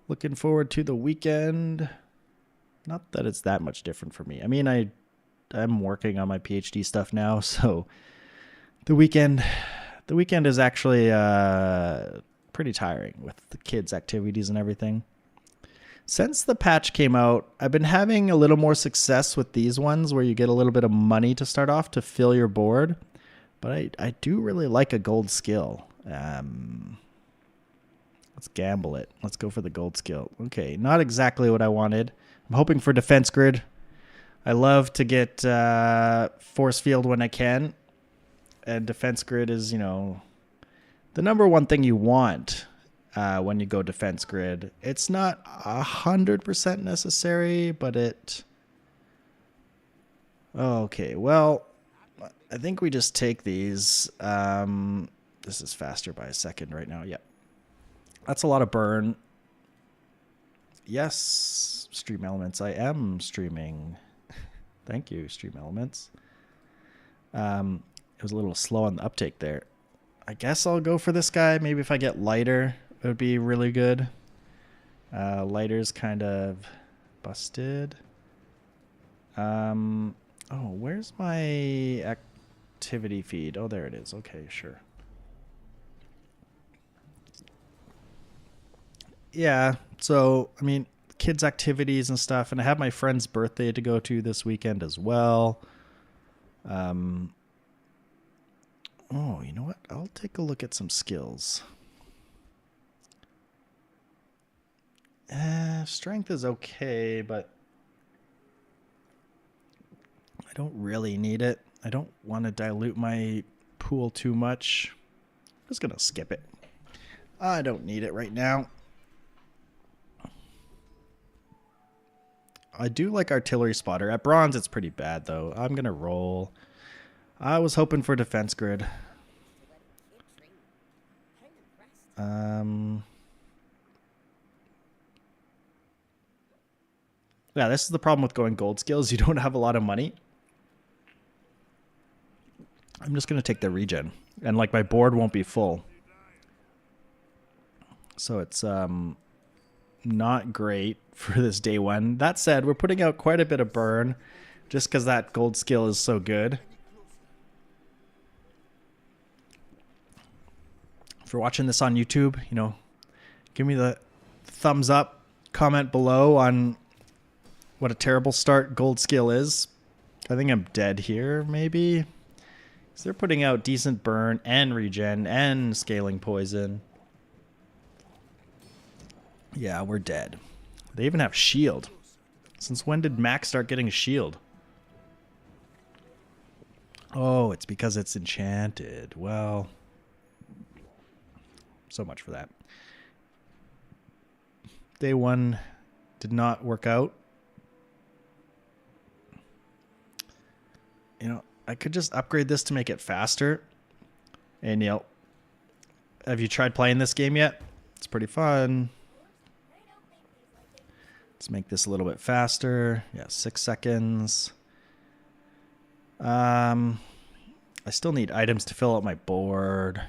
Looking forward to the weekend. Not that it's that much different for me. I mean, I'm working on my PhD stuff now, so the weekend is actually pretty tiring with the kids' activities and everything. Since the patch came out, I've been having a little more success with these ones where you get a little bit of money to start off to fill your board. But I do really like a gold skill. Let's gamble it. Let's go for the gold skill. Okay, not exactly what I wanted. I'm hoping for defense grid. I love to get force field when I can. And defense grid is, the number one thing you want when you go defense grid. It's not 100% necessary, but it... Okay, well, I think we just take these. This is faster by a second right now. Yep. That's a lot of burn. Yes, Stream Elements. I am streaming. Thank you, Stream Elements. It was a little slow on the uptake there. I guess I'll go for this guy. Maybe if I get lighter, it would be really good. Lighter's kind of busted. Oh, where's my activity feed? Oh, there it is. Okay, sure. Yeah, so, I mean, kids' activities and stuff, and I have my friend's birthday to go to this weekend as well. Oh, you know what? I'll take a look at some skills. Strength is okay, but I don't really need it. I don't want to dilute my pool too much. I'm just going to skip it. I don't need it right now. I do like artillery spotter. At bronze, it's pretty bad, though. I'm going to roll. I was hoping for defense grid. Yeah, this is the problem with going gold skills. You don't have a lot of money. I'm just going to take the regen. And, like, my board won't be full. So it's not great for this day one. That said, we're putting out quite a bit of burn just because that gold skill is so good. If you're watching this on YouTube, give me the thumbs up, comment below on what a terrible start gold skill is. I think I'm dead here, maybe. So they're putting out decent burn and regen and scaling poison. Yeah, we're dead. They even have shield. Since when did Max start getting a shield? Oh, it's because it's enchanted. Well, so much for that. Day one did not work out. You know, I could just upgrade this to make it faster. And, you know, have you tried playing this game yet? It's pretty fun. Let's make this a little bit faster. Yeah, 6 seconds. I still need items to fill out my board. I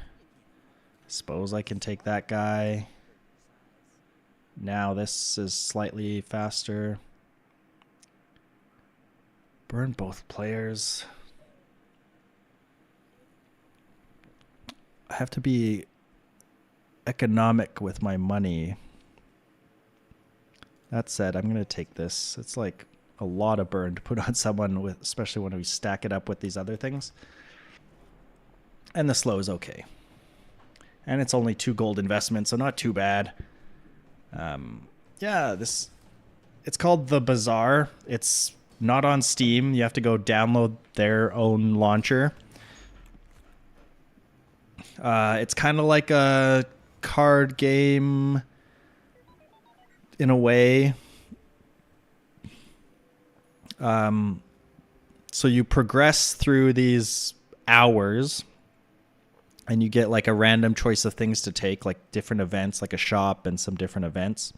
suppose I can take that guy. Now this is slightly faster. Burn both players. I have to be economic with my money. That said, I'm going to take this. It's like a lot of burn to put on someone, with, especially when we stack it up with these other things. And the slow is okay. And it's only 2 gold investments, so not too bad. Yeah, it's called The Bazaar. It's not on Steam. You have to go download their own launcher. It's kind of like a card game in a way. So you progress through these hours and you get like a random choice of things to take, like different events, like a shop and some different events.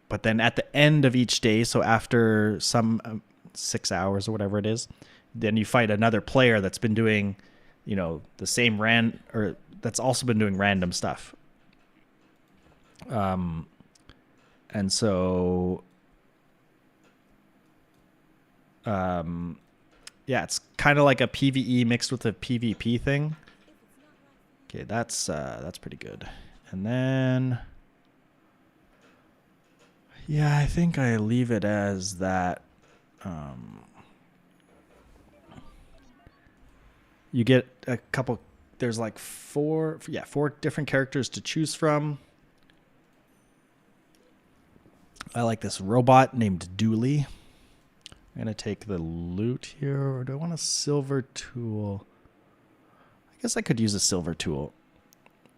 But then at the end of each day, so after some 6 hours or whatever it is, then you fight another player that's been doing, you know, the same or that's also been doing random stuff. And so, yeah, it's kind of like a PvE mixed with a PvP thing. Okay, that's pretty good. And then, yeah, I think I leave it as that. You get a couple. There's like 4 different characters to choose from. I like this robot named Dooley. I'm going to take the loot here. Or do I want a silver tool? I guess I could use a silver tool.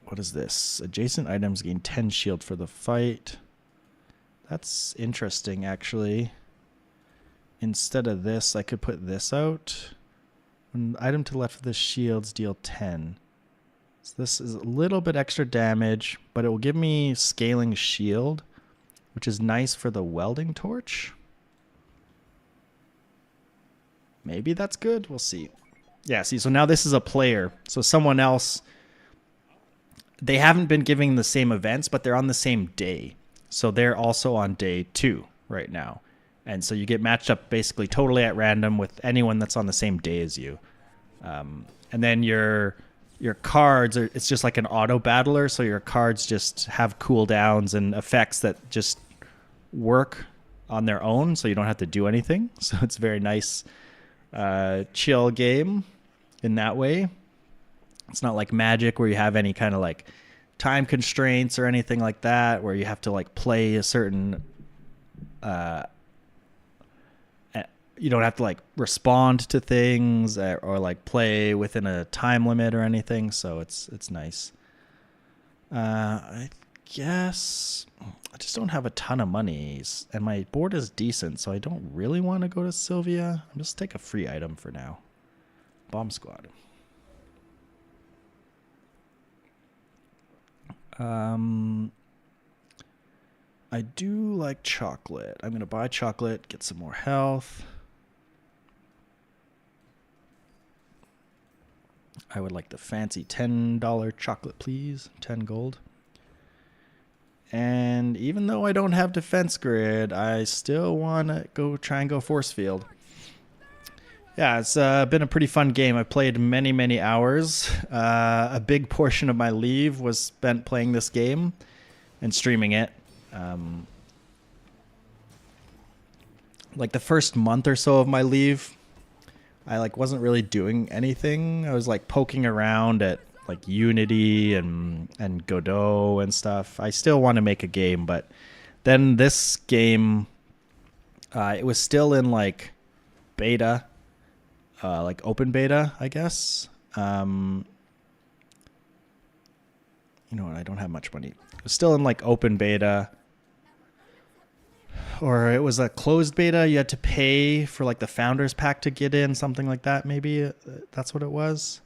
What is this? Adjacent items gain 10 shield for the fight. That's interesting, actually. Instead of this, I could put this out. An item to the left of the shields deal 10. So this is a little bit extra damage, but it will give me scaling shield, which is nice for the welding torch. Maybe that's good. We'll see. Yeah, see, so now this is a player. So someone else, they haven't been giving the same events, but they're on the same day. So they're also on day 2 right now. And so you get matched up basically totally at random with anyone that's on the same day as you. And then your cards it's just like an auto battler. So your cards just have cooldowns and effects that just work on their own. So you don't have to do anything. So it's a very nice, chill game in that way. It's not like Magic where you have any kind of like time constraints or anything like that, where you have to like play a certain, you don't have to like respond to things or like play within a time limit or anything. So it's nice. I guess I just don't have a ton of money and my board is decent. So I don't really want to go to Sylvia. I'll just take a free item for now. Bomb squad. I do like chocolate. I'm going to buy chocolate, get some more health. I would like the fancy $10 chocolate, please. 10 gold. And even though I don't have defense grid, I still want to try and go force field. Yeah, it's been a pretty fun game. I played many, many hours. A big portion of my leave was spent playing this game and streaming it. Like the first month or so of my leave, I like wasn't really doing anything. I was like poking around at like Unity and Godot and stuff. I still want to make a game, but then this game, it was still in like beta, like open beta, I guess. You know what? I don't have much money. It was still in like open beta, or it was a closed beta. You had to pay for like the founders pack to get in, something like that. Maybe that's what it was.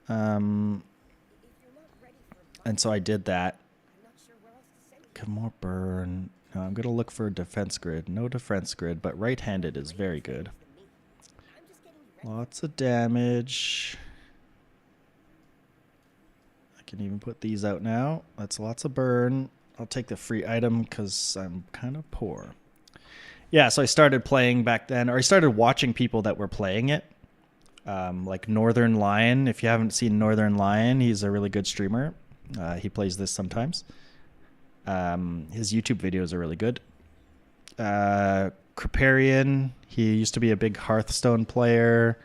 And so I did that. Get more burn. No, I'm gonna look for a defense grid. No defense grid, but right-handed is very good. Lots of damage. I can even put these out now. That's lots of burn. I'll take the free item because I'm kind of poor. Yeah, so I started playing back then, or I started watching people that were playing it. Like Northern Lion. If you haven't seen Northern Lion, he's a really good streamer. He plays this sometimes. His YouTube videos are really good. Kriparian, he used to be a big Hearthstone player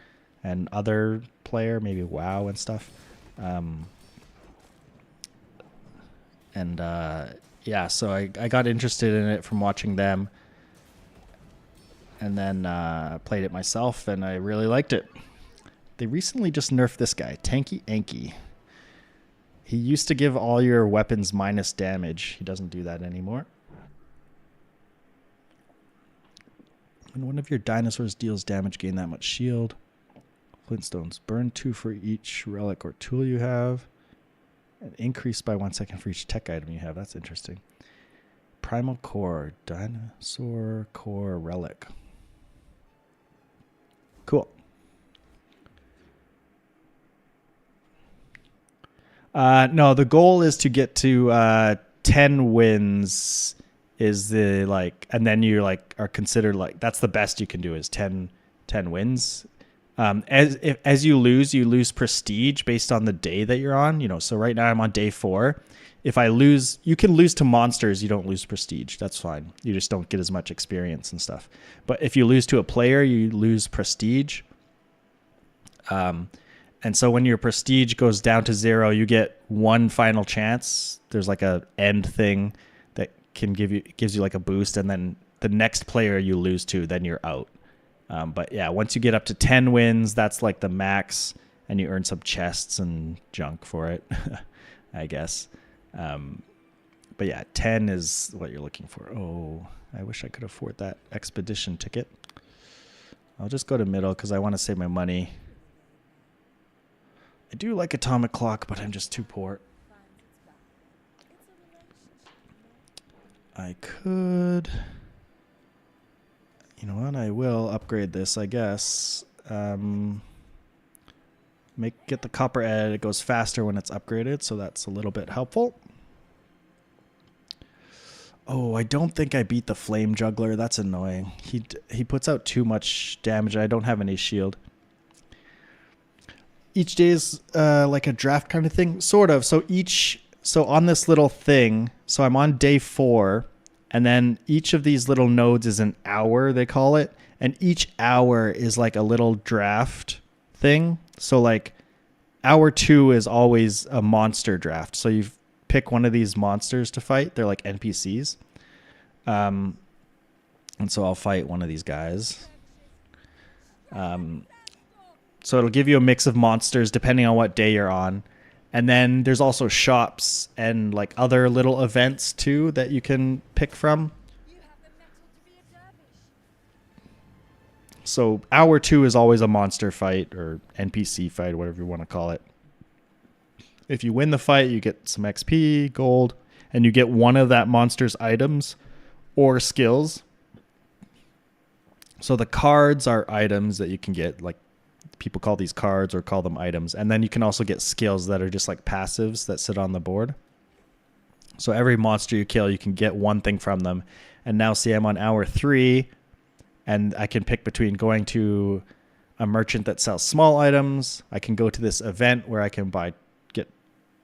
and other player, maybe WoW and stuff. Yeah, so I got interested in it from watching them, and then played it myself, and I really liked it. They recently just nerfed this guy, Tanky Anky. He used to give all your weapons minus damage. He doesn't do that anymore. When one of your dinosaurs deals damage, gain that much shield. Flintstones. Burn 2 for each relic or tool you have. And increase by 1 second for each tech item you have. That's interesting. Primal Core. Dinosaur Core Relic. Cool. No, the goal is to get to 10 wins is the like, and then you like are considered like, that's the best you can do is 10 wins. As you lose prestige based on the day that you're on, you know, so right now I'm on day 4. If I lose, you can lose to monsters. You don't lose prestige. That's fine. You just don't get as much experience and stuff. But if you lose to a player, you lose prestige. And so when your prestige goes down to 0, you get one final chance. There's like a end thing that gives you like a boost, and then the next player you lose to, then you're out. But yeah, once you get up to 10 wins, that's like the max, and you earn some chests and junk for it, I guess. But yeah, 10 is what you're looking for. Oh, I wish I could afford that expedition ticket. I'll just go to middle because I want to save my money. I do like Atomic Clock, but I'm just too poor. I could... You know what? I will upgrade this, I guess. Get the copper ed. It goes faster when it's upgraded, so that's a little bit helpful. Oh, I don't think I beat the Flame Juggler. That's annoying. He puts out too much damage. I don't have any shield. Each day is like a draft kind of thing, sort of. So on this little thing, so I'm on day 4, and then each of these little nodes is an hour, they call it, and each hour is like a little draft thing. So like hour 2 is always a monster draft. So you pick one of these monsters to fight. They're like NPCs. And so I'll fight one of these guys. So it'll give you a mix of monsters depending on what day you're on. And then there's also shops and like other little events too that you can pick from. So hour 2 is always a monster fight or NPC fight, whatever you want to call it. If you win the fight, you get some XP, gold, and you get one of that monster's items or skills. So the cards are items that you can get, like people call these cards or call them items. And then you can also get skills that are just like passives that sit on the board. So every monster you kill, you can get one thing from them. And now see, I'm on hour 3, and I can pick between going to a merchant that sells small items. I can go to this event where I can get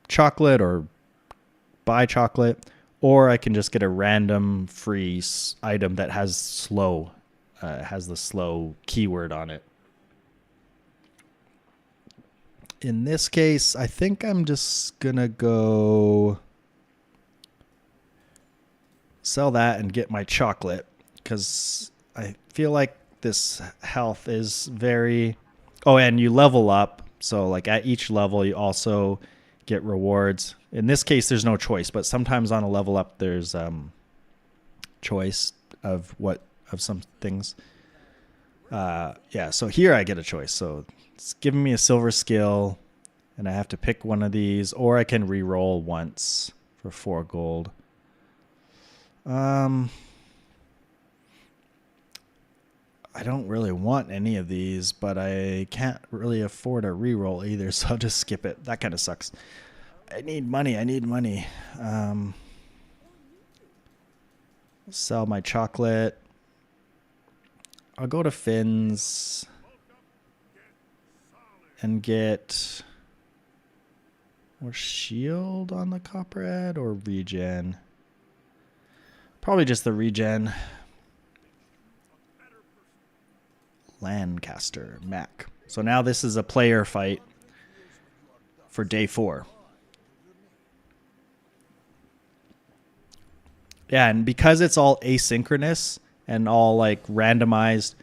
chocolate or buy chocolate, or I can just get a random free item that has slow, has the slow keyword on it. In this case, I think I'm just gonna go sell that and get my chocolate, because I feel like this health is very... Oh, and you level up. So like at each level, you also get rewards. In this case, there's no choice, but sometimes on a level up, there's choice of some things. Yeah, so here I get a choice. So it's giving me a silver skill, and I have to pick one of these, or I can re-roll once for 4 gold. I don't really want any of these, but I can't really afford a re-roll either, so I'll just skip it. That kind of sucks. I need money. Sell my chocolate. I'll go to Finn's and get more shield on the copperhead or regen. Probably just the regen. Lancaster, Mac. So now this is a player fight for day 4. Yeah, and because it's all asynchronous and all like randomized,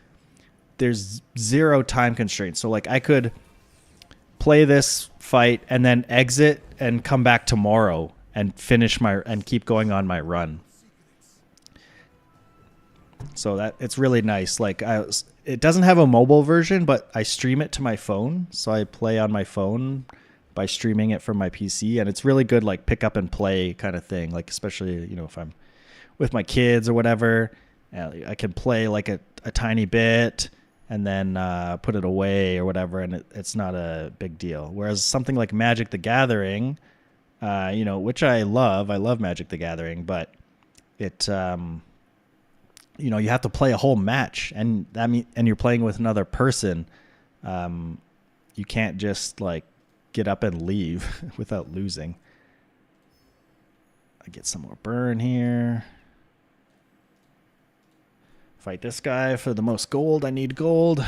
there's 0 time constraints. So like I could play this fight and then exit and come back tomorrow and and keep going on my run. So that it's really nice. Like it doesn't have a mobile version, but I stream it to my phone. So I play on my phone by streaming it from my PC, and it's really good, like pick up and play kind of thing. Like especially, if I'm with my kids or whatever, I can play like a tiny bit and then put it away or whatever, and it's not a big deal. Whereas something like Magic the Gathering, which I love Magic the Gathering, but it you have to play a whole match, and and you're playing with another person. You can't just like get up and leave without losing. I get some more burn here. Fight this guy for the most gold. I need gold.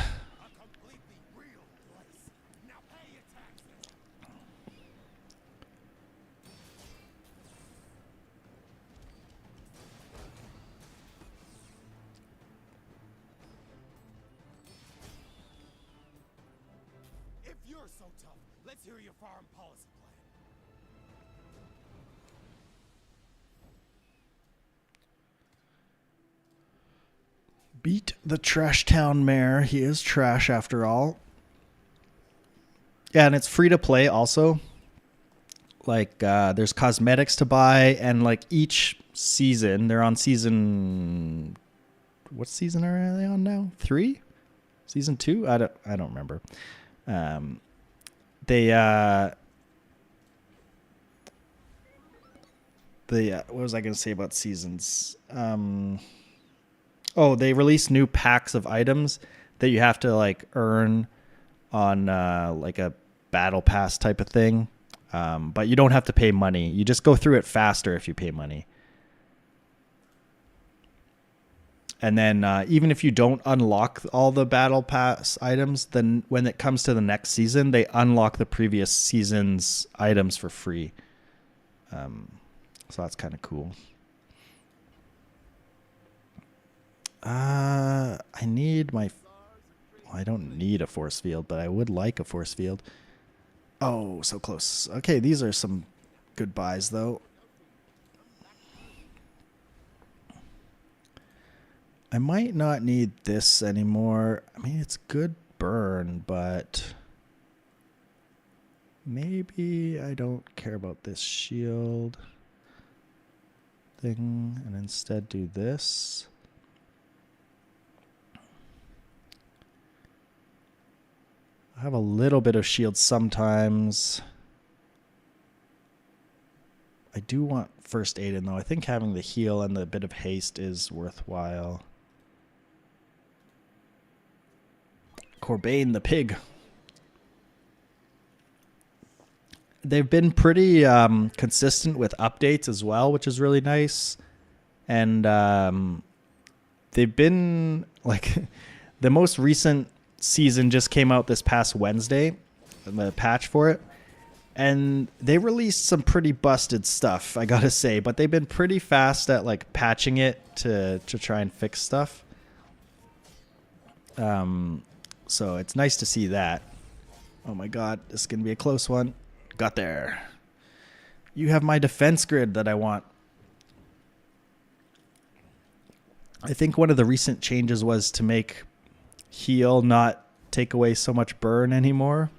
If you're so tough, let's hear your foreign policy plan. Beat the Trash Town Mayor. He is trash after all. Yeah, and it's free to play also. Like there's cosmetics to buy, and like each season, they're on season... What season are they on now? 3? Season 2? I don't remember. What was I going to say about seasons? They release new packs of items that you have to like earn on like a battle pass type of thing. But you don't have to pay money. You just go through it faster if you pay money. And then even if you don't unlock all the battle pass items, then when it comes to the next season, they unlock the previous season's items for free. So that's kind of cool. I don't need a force field, but I would like a force field. Oh, so close. Okay, these are some good buys, though. I might not need this anymore. I mean, it's good burn, but maybe I don't care about this shield thing and instead do this. I have a little bit of shield sometimes. I do want first aid in, though. I think having the heal and the bit of haste is worthwhile. Corbane the pig. they've been pretty consistent with updates as well, which is really nice. And they've been like the most recent season just came out this past Wednesday, the patch for it. And they released some pretty busted stuff, I gotta say, but they've been pretty fast at like patching it to try and fix stuff. So it's nice to see that. Oh my god, this is gonna be a close one. Got there. You have my defense grid that I want. I think one of the recent changes was to make heal not take away so much burn anymore.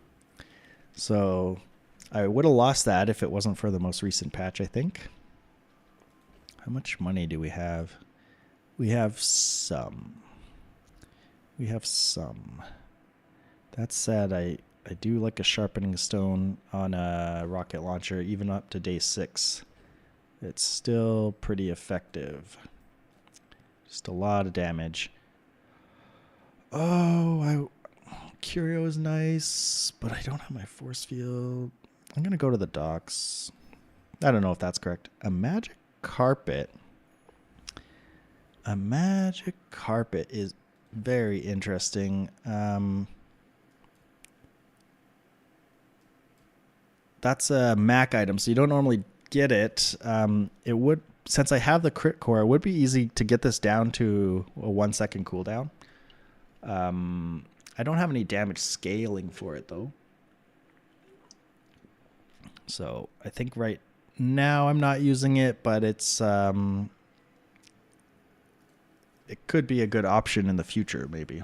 So I would have lost that if it wasn't for the most recent patch, I think. How much money do we have? We have some. We have some. That said, I do like a sharpening stone on a rocket launcher, even up to day 6. It's still pretty effective. Just a lot of damage. Oh, Curio is nice, but I don't have my force field. I'm going to go to the docks. I don't know if that's correct. A magic carpet. A magic carpet is very interesting. That's a Mac item, so you don't normally get it. It would, since I have the crit core, it would be easy to get this down to a 1 second cooldown. I don't have any damage scaling for it though. So I think right now I'm not using it, but it's it could be a good option in the future, maybe.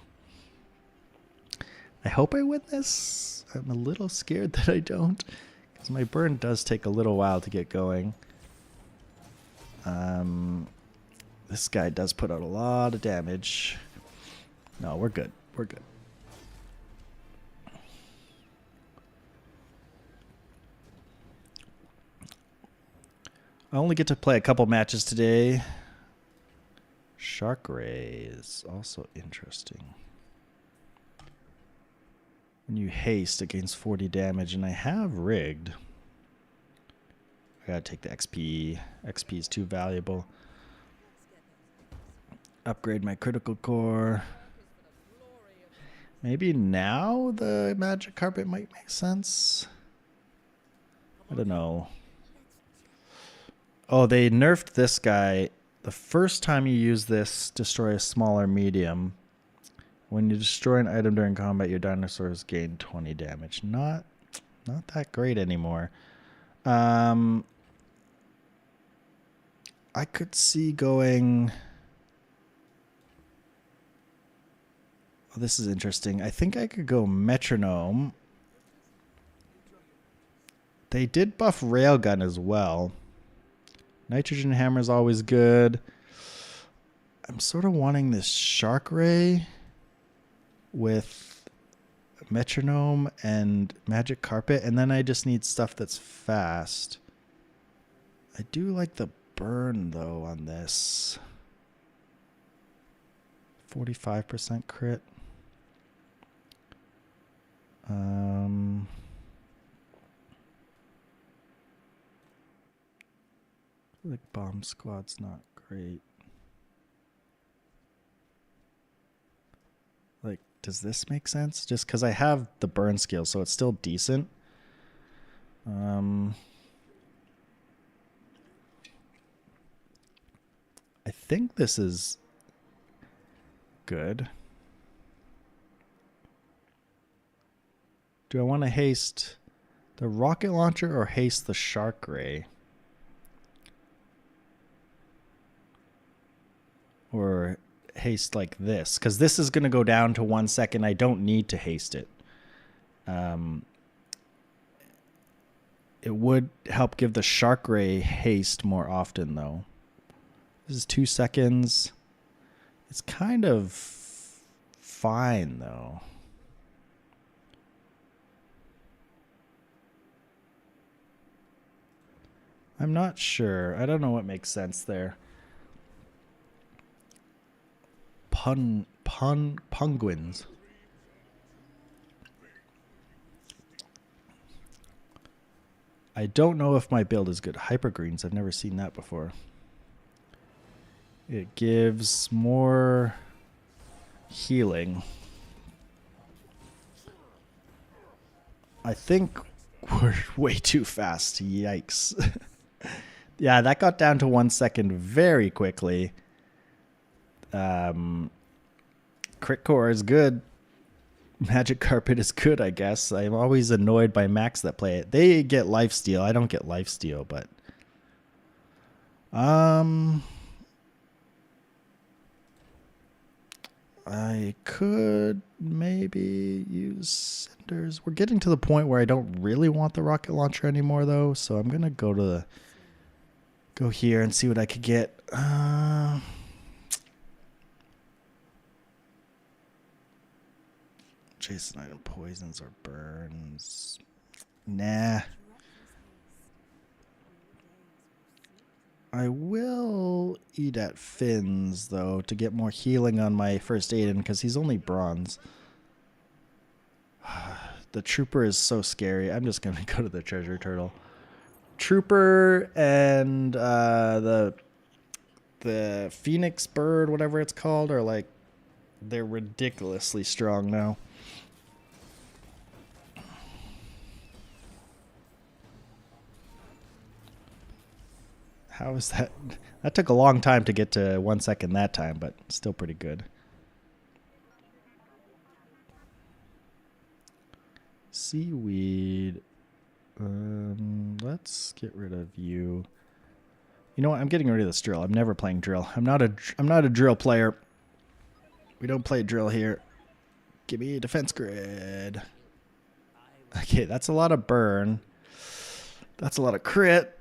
I hope I win this. I'm a little scared that I don't, because my burn does take a little while to get going. This guy does put out a lot of damage. No, we're good. We're good. I only get to play a couple matches today. Shark Ray is also interesting. When you haste, it gains 40 damage, and I have rigged. I gotta take the XP. XP is too valuable. Upgrade my critical core. Maybe now the magic carpet might make sense. I don't know. Oh, they nerfed this guy. The first time you use this, destroy a smaller medium. When you destroy an item during combat, your dinosaurs gain 20 damage. Not that great anymore. I could see going... Oh, this is interesting. I think I could go metronome. They did buff railgun as well. Nitrogen hammer is always good. I'm sort of wanting this shark ray with metronome and magic carpet, and then I just need stuff that's fast. I do like the burn though on this. 45% crit. Like bomb squad's not great. Like, does this make sense? Just because I have the burn skill, so it's still decent. I think this is good. Do I want to haste the rocket launcher or haste the shark ray? Or haste like this, because this is going to go down to 1 second. I don't need to haste it. It would help give the shark ray haste more often though. This is 2 seconds. It's kind of fine though. I'm not sure. I don't know what makes sense there. Penguins. I don't know if my build is good. Hypergreens, I've never seen that before. It gives more healing. I think we're way too fast. Yikes. Yeah, that got down to 1 second very quickly. Crit core is good. Magic carpet is good, I guess. I'm always annoyed by Max that play it. They get lifesteal. I don't get lifesteal, but I could maybe use cinders. We're getting to the point where I don't really want the rocket launcher anymore, though. So I'm gonna go here and see what I could get. Jason item poisons or burns. Nah. I will eat at Finn's, though, to get more healing on my first Aiden, because he's only bronze. The Trooper is so scary. I'm just going to go to the Treasure Turtle. Trooper and the Phoenix Bird, whatever it's called, are like, they're ridiculously strong now. How is that? That took a long time to get to 1 second that time, but still pretty good. Seaweed. Let's get rid of you. You know what? I'm getting rid of this drill. I'm never playing drill. I'm not a drill player. We don't play drill here. Give me a defense grid. Okay, that's a lot of burn. That's a lot of crit.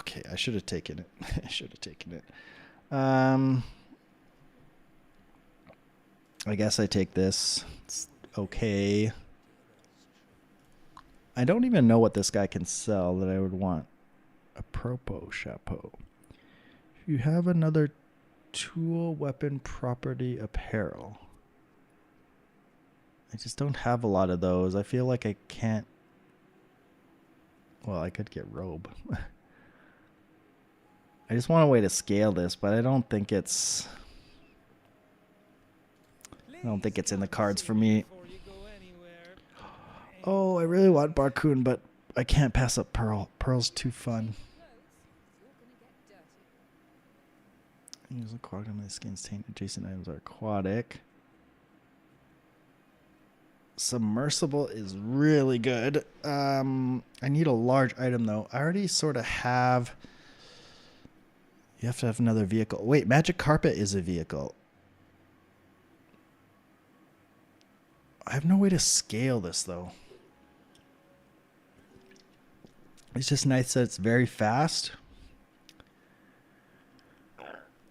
Okay, I should have taken it. I should have taken it. I guess I take this. It's okay. I don't even know what this guy can sell that I would want. A Propo Chapeau. If you have another tool, weapon, property, apparel. I just don't have a lot of those. I feel like I can't. Well, I could get robe. I just want a way to scale this, but I don't think it's in the cards for me. Oh, I really want Barcoon, but I can't pass up Pearl. Pearl's too fun. Use aquatic on my skin's taint. Adjacent items are aquatic. Submersible is really good. I need a large item, though. I already sort of have... You have to have another vehicle. Wait, Magic Carpet is a vehicle. I have no way to scale this, though. It's just nice that it's very fast.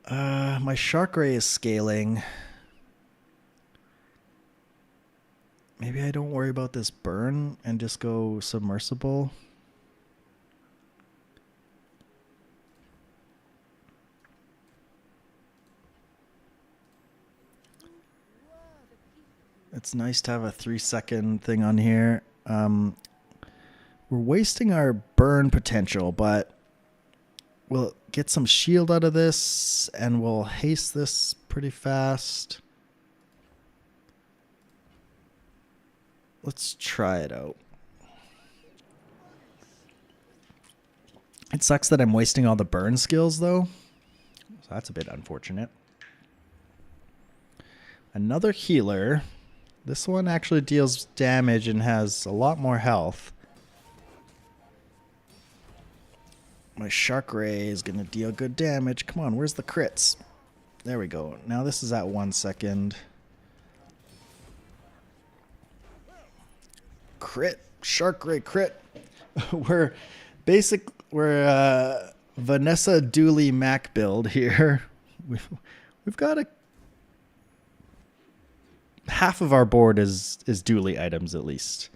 My Shark Ray is scaling. Maybe I don't worry about this burn and just go submersible. It's nice to have a 3-second thing on here. We're wasting our burn potential, but we'll get some shield out of this and we'll haste this pretty fast. Let's try it out. It sucks that I'm wasting all the burn skills, though. So that's a bit unfortunate. Another healer. This one actually deals damage and has a lot more health. My Shark Ray is going to deal good damage. Come on, where's the crits? There we go. Now this is at 1 second. Crit. Shark Ray crit. We're Vanessa Dooley Mac build here. We've got half of our board is Dooley items at least.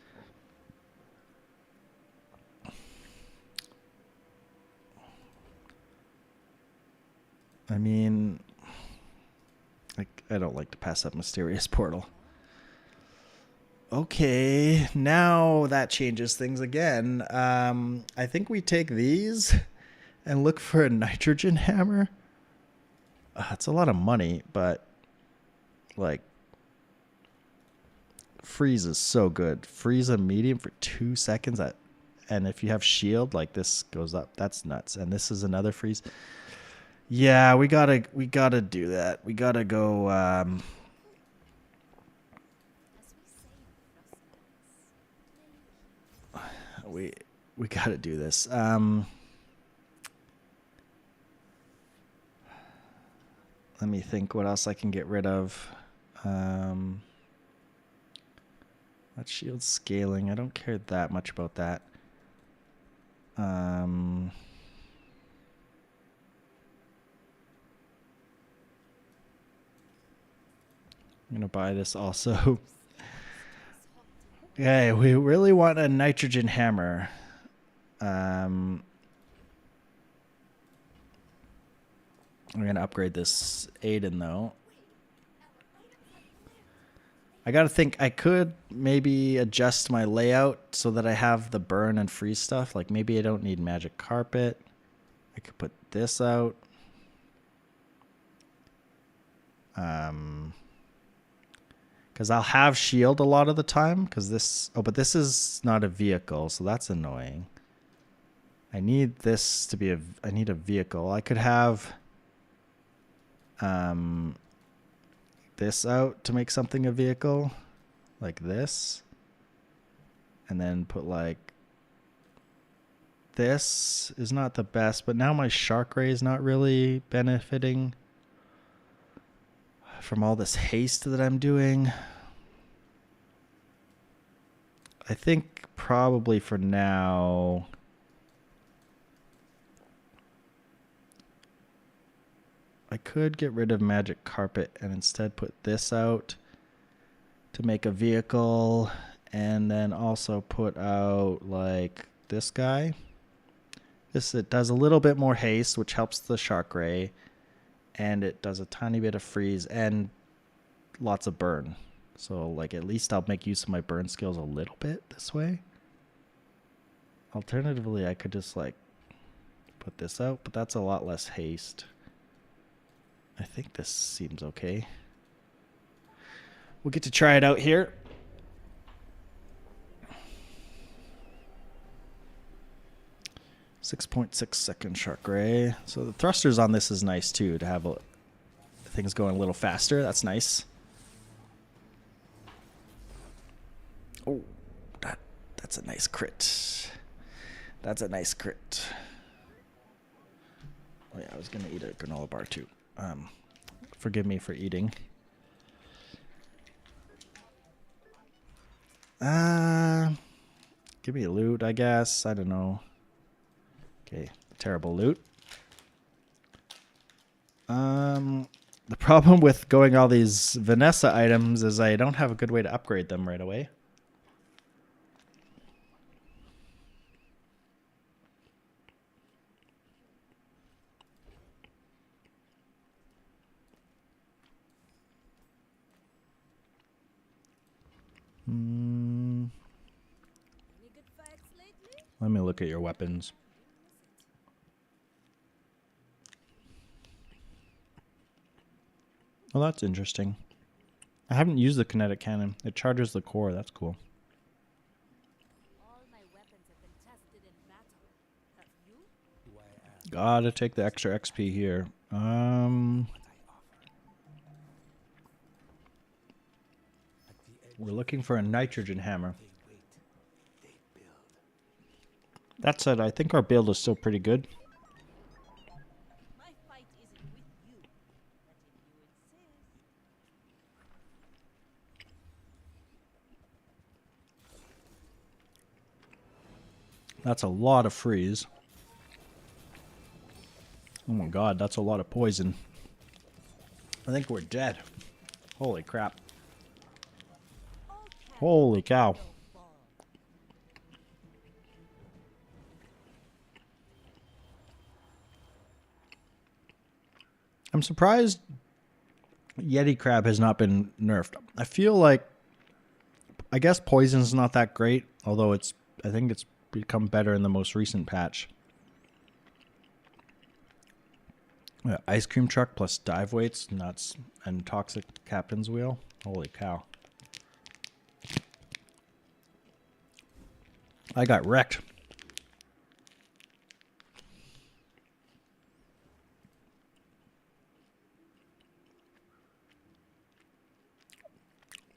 I mean, I don't like to pass up Mysterious Portal. Okay, now that changes things again. I think we take these and look for a nitrogen hammer. It's a lot of money, but like freeze is so good. Freeze a medium for 2 seconds and if you have shield, like this goes up. That's nuts. And this is another freeze. Yeah, we gotta do that. We gotta go we gotta do this. Let me think what else I can get rid of. That shield scaling. I don't care that much about that. I'm gonna buy this also. Okay, we really want a nitrogen hammer. I'm gonna upgrade this Aiden though. I gotta think. I could maybe adjust my layout so that I have the burn and freeze stuff. Like maybe I don't need magic carpet. I could put this out. Because I'll have shield a lot of the time. Because this... Oh, but this is not a vehicle, so that's annoying. I need this to be a... I need a vehicle. I could have... this out to make something a vehicle. Like this. And then put like... This is not the best, but now my shark ray is not really benefiting from all this haste that I'm doing. I think probably for now I could get rid of magic carpet and instead put this out to make a vehicle, and then also put out like this guy. It does a little bit more haste, which helps the shark ray. And it does a tiny bit of freeze and lots of burn. So, like, at least I'll make use of my burn skills a little bit this way. Alternatively, I could just, like, put this out, but that's a lot less haste. I think this seems okay. We'll get to try it out here. .6 shark ray. So the thrusters on this is nice too, to have things going a little faster. That's nice. Oh, that's a nice crit. That's a nice crit. Oh yeah, I was gonna eat a granola bar too. Forgive me for eating. Give me a loot, I guess. I don't know. Okay, terrible loot. The problem with going all these Vanessa items is I don't have a good way to upgrade them right away. Let me look at your weapons. Well, that's interesting. I haven't used the kinetic cannon. It charges the core. That's cool. All my weapons have been tested in battle. Have you? Gotta take the extra XP here. We're looking for a nitrogen hammer. That said, I think our build is still pretty good. My fight isn't with you, but if you insist. That's a lot of freeze. Oh my god, that's a lot of poison. I think we're dead. Holy crap. Holy cow. I'm surprised Yeti Crab has not been nerfed. I feel like I guess poison's not that great, although I think it's become better in the most recent patch. Ice cream truck plus dive weights, nuts, and toxic captain's wheel. Holy cow. I got wrecked.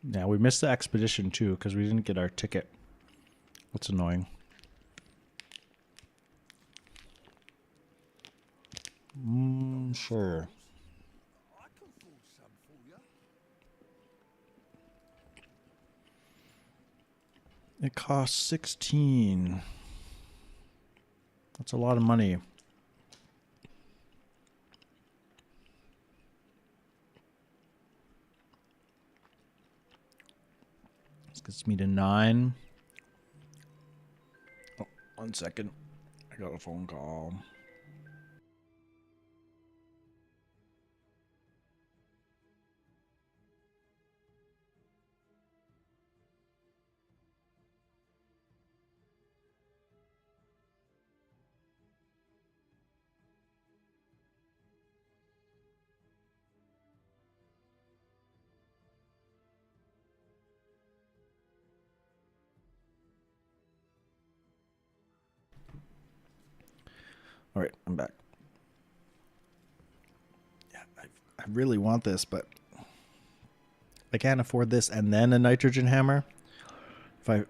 Yeah, we missed the expedition too because we didn't get our ticket. That's annoying. Sure. I can forge some for you. It costs 16. That's a lot of money. This gets me to 9. Oh, 1 second. I got a phone call. All right, I'm back. Yeah, I really want this, but I can't afford this and then a nitrogen hammer. If I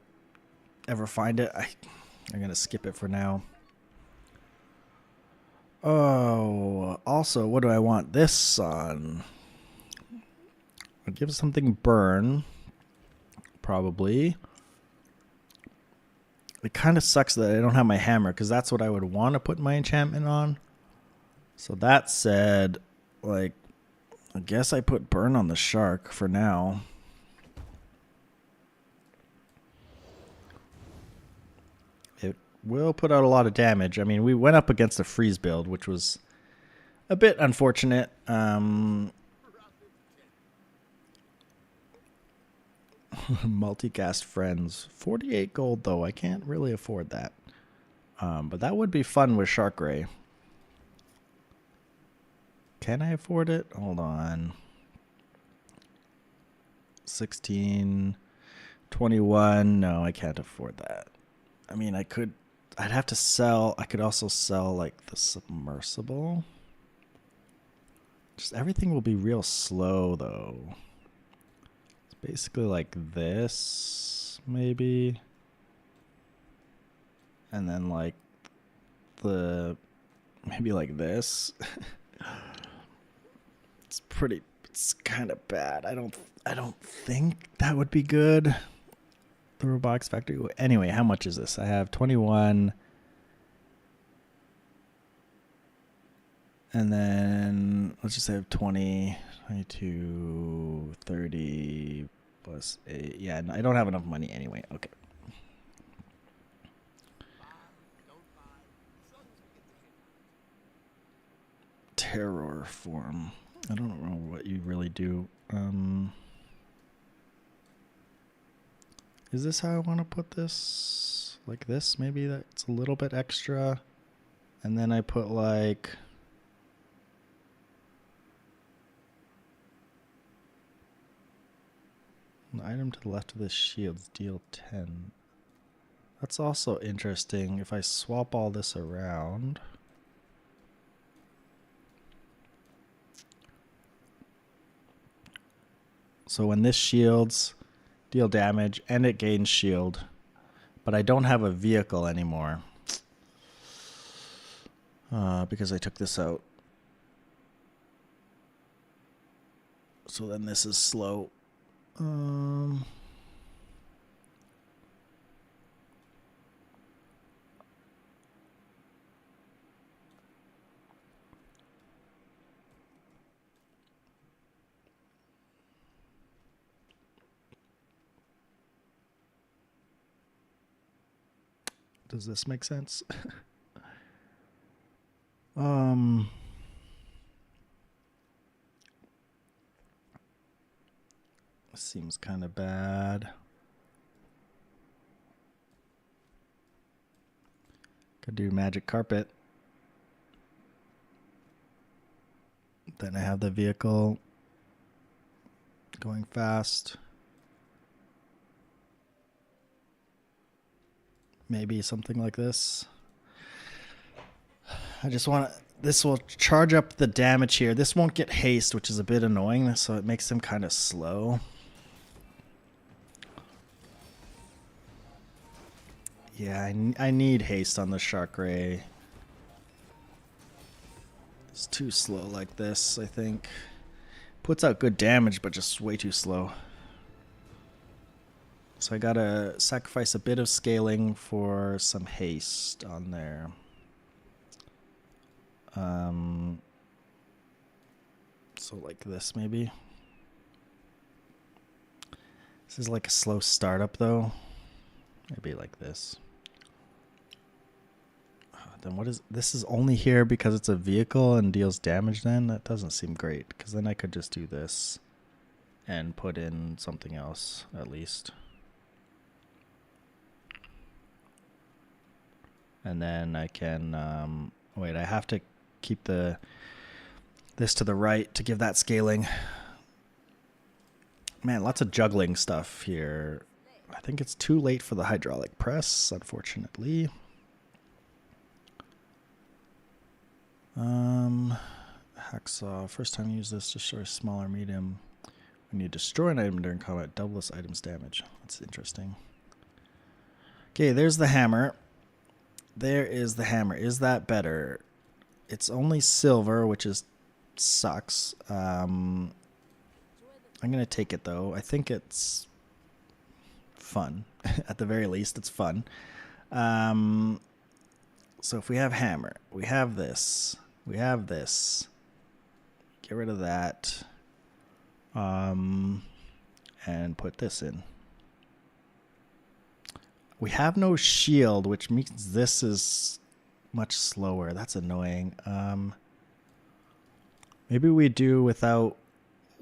ever find it, I'm going to skip it for now. Oh, also, what do I want this on? I'll give something burn, probably. It kind of sucks that I don't have my hammer, because that's what I would want to put my enchantment on. So that said, like, I guess I put burn on the shark for now. It will put out a lot of damage. I mean, we went up against a freeze build, which was a bit unfortunate. Multicast friends. 48 gold, though. I can't really afford that. But that would be fun with Shark Ray. Can I afford it? Hold on. 16, 21. No, I can't afford that. I mean, I'd have to sell. I could also sell, like, the submersible. Just everything will be real slow, though. It's basically like this, maybe. And then, like, maybe like this. It's kind of bad. I don't think that would be good. The robotics factory. Anyway, how much is this? I have 21. And then let's just say I have 20, 22, 30 plus 8. Yeah, I don't have enough money anyway. Okay. Terror form. I don't know what you really do. Is this how I want to put this? Like this? Maybe that's a little bit extra. And then I put like... an item to the left of this shields deal 10. That's also interesting. If I swap all this around... So when this shields, deal damage, and it gains shield. But I don't have a vehicle anymore. Because I took this out. So then this is slow. Does this make sense? Seems kind of bad. Could do magic carpet. Then I have the vehicle going fast. Maybe something like this. I just want to... This will charge up the damage here. This won't get haste, which is a bit annoying, so it makes him kind of slow. Yeah, I need haste on the Shark Ray. It's too slow like this, I think. Puts out good damage, but just way too slow. So I gotta sacrifice a bit of scaling for some haste on there. So like this maybe. This is like a slow startup though. Maybe like this. Then what is this? Is only here because it's a vehicle and deals damage then? That doesn't seem great, because then I could just do this and put in something else at least. And then I can wait, I have to keep this to the right to give that scaling. Man, lots of juggling stuff here. I think it's too late for the hydraulic press, unfortunately. Hacksaw. First time you use this, destroy smaller medium. When you destroy an item during combat, double this item's damage. That's interesting. Okay, there's the hammer. There is the hammer. Is that better? It's only silver, which is sucks. I'm gonna take it though. I think it's fun. At the very least, it's fun. So if we have hammer, we have this, we have this. Get rid of that. And put this in. We have no shield, which means this is much slower. That's annoying. Maybe we do without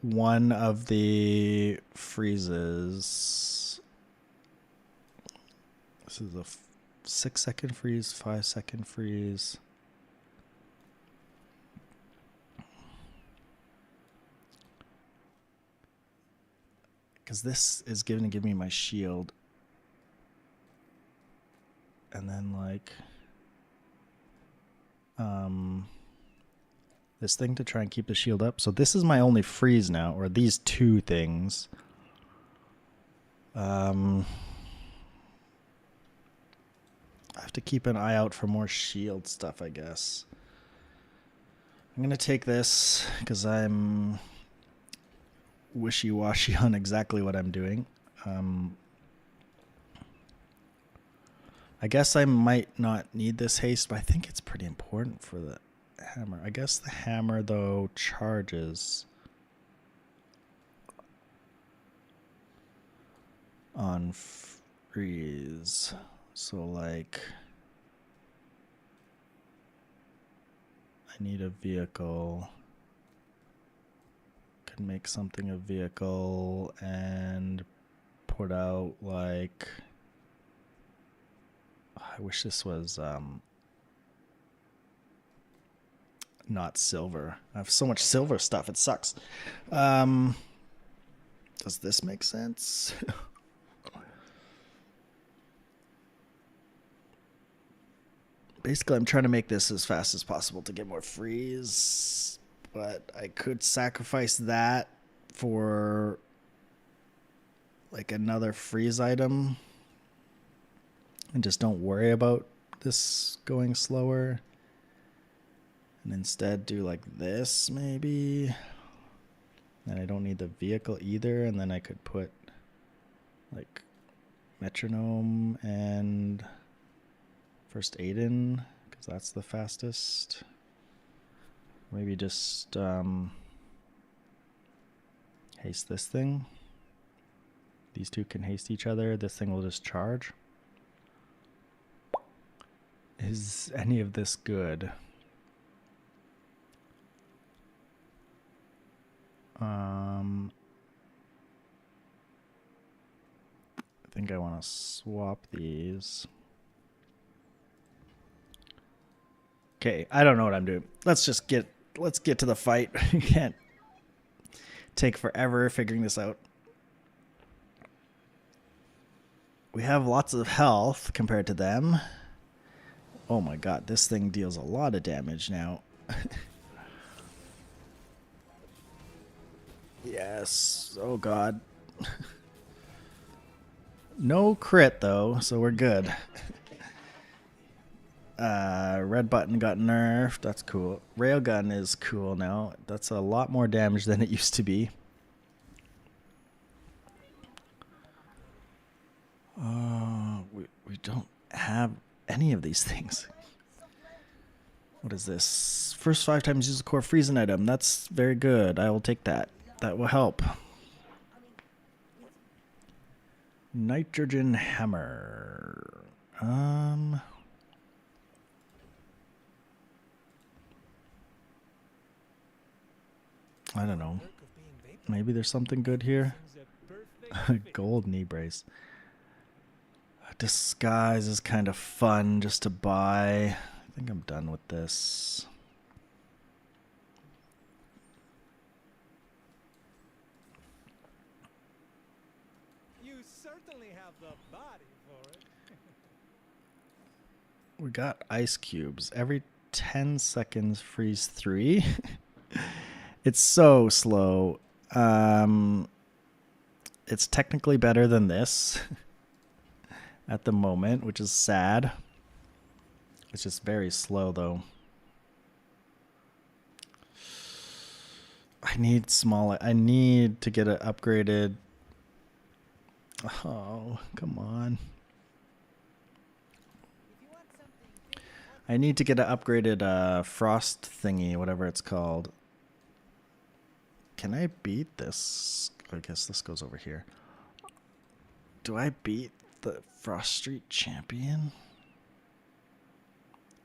one of the freezes. This is a 6-second freeze, 5-second freeze. Because this is going to give me my shield. And then like this thing to try and keep the shield up. So this is my only freeze now, or these two things. I have to keep an eye out for more shield stuff, I guess. I'm going to take this because I'm wishy-washy on exactly what I'm doing. I guess I might not need this haste, but I think it's pretty important for the hammer. I guess the hammer, though, charges on freeze. So, like, I need a vehicle. Could make something a vehicle and put out, like... I wish this was not silver. I have so much silver stuff, it sucks. Does this make sense? Basically, I'm trying to make this as fast as possible to get more freeze, but I could sacrifice that for like another freeze item. And just don't worry about this going slower. And instead do like this, maybe. And I don't need the vehicle either. And then I could put like metronome and first aid in, because that's the fastest. Maybe just haste this thing. These two can haste each other. This thing will just charge. Is any of this good? I think I want to swap these. Okay, I don't know what I'm doing. Let's get to the fight. You can't take forever figuring this out. We have lots of health compared to them. Oh my god, this thing deals a lot of damage now. Yes. Oh god. No crit though, so we're good. Red button got nerfed. That's cool. Railgun is cool now. That's a lot more damage than it used to be. We don't have any of these things. What is this? First 5 times use a core freezing item. That's very good. I will take that. That will help. Nitrogen hammer. I don't know. Maybe there's something good here. Gold knee brace. Disguise is kind of fun just to buy. I think I'm done with this. You certainly have the body for it. We got ice cubes. Every 10 seconds freeze 3. It's so slow. It's technically better than this at the moment, which is sad. It's just very slow though. I need to get it upgraded. Oh, come on. I need to get an upgraded frost thingy, whatever it's called. Can I beat this? I guess this goes over here. Do I beat the Frost Street champion?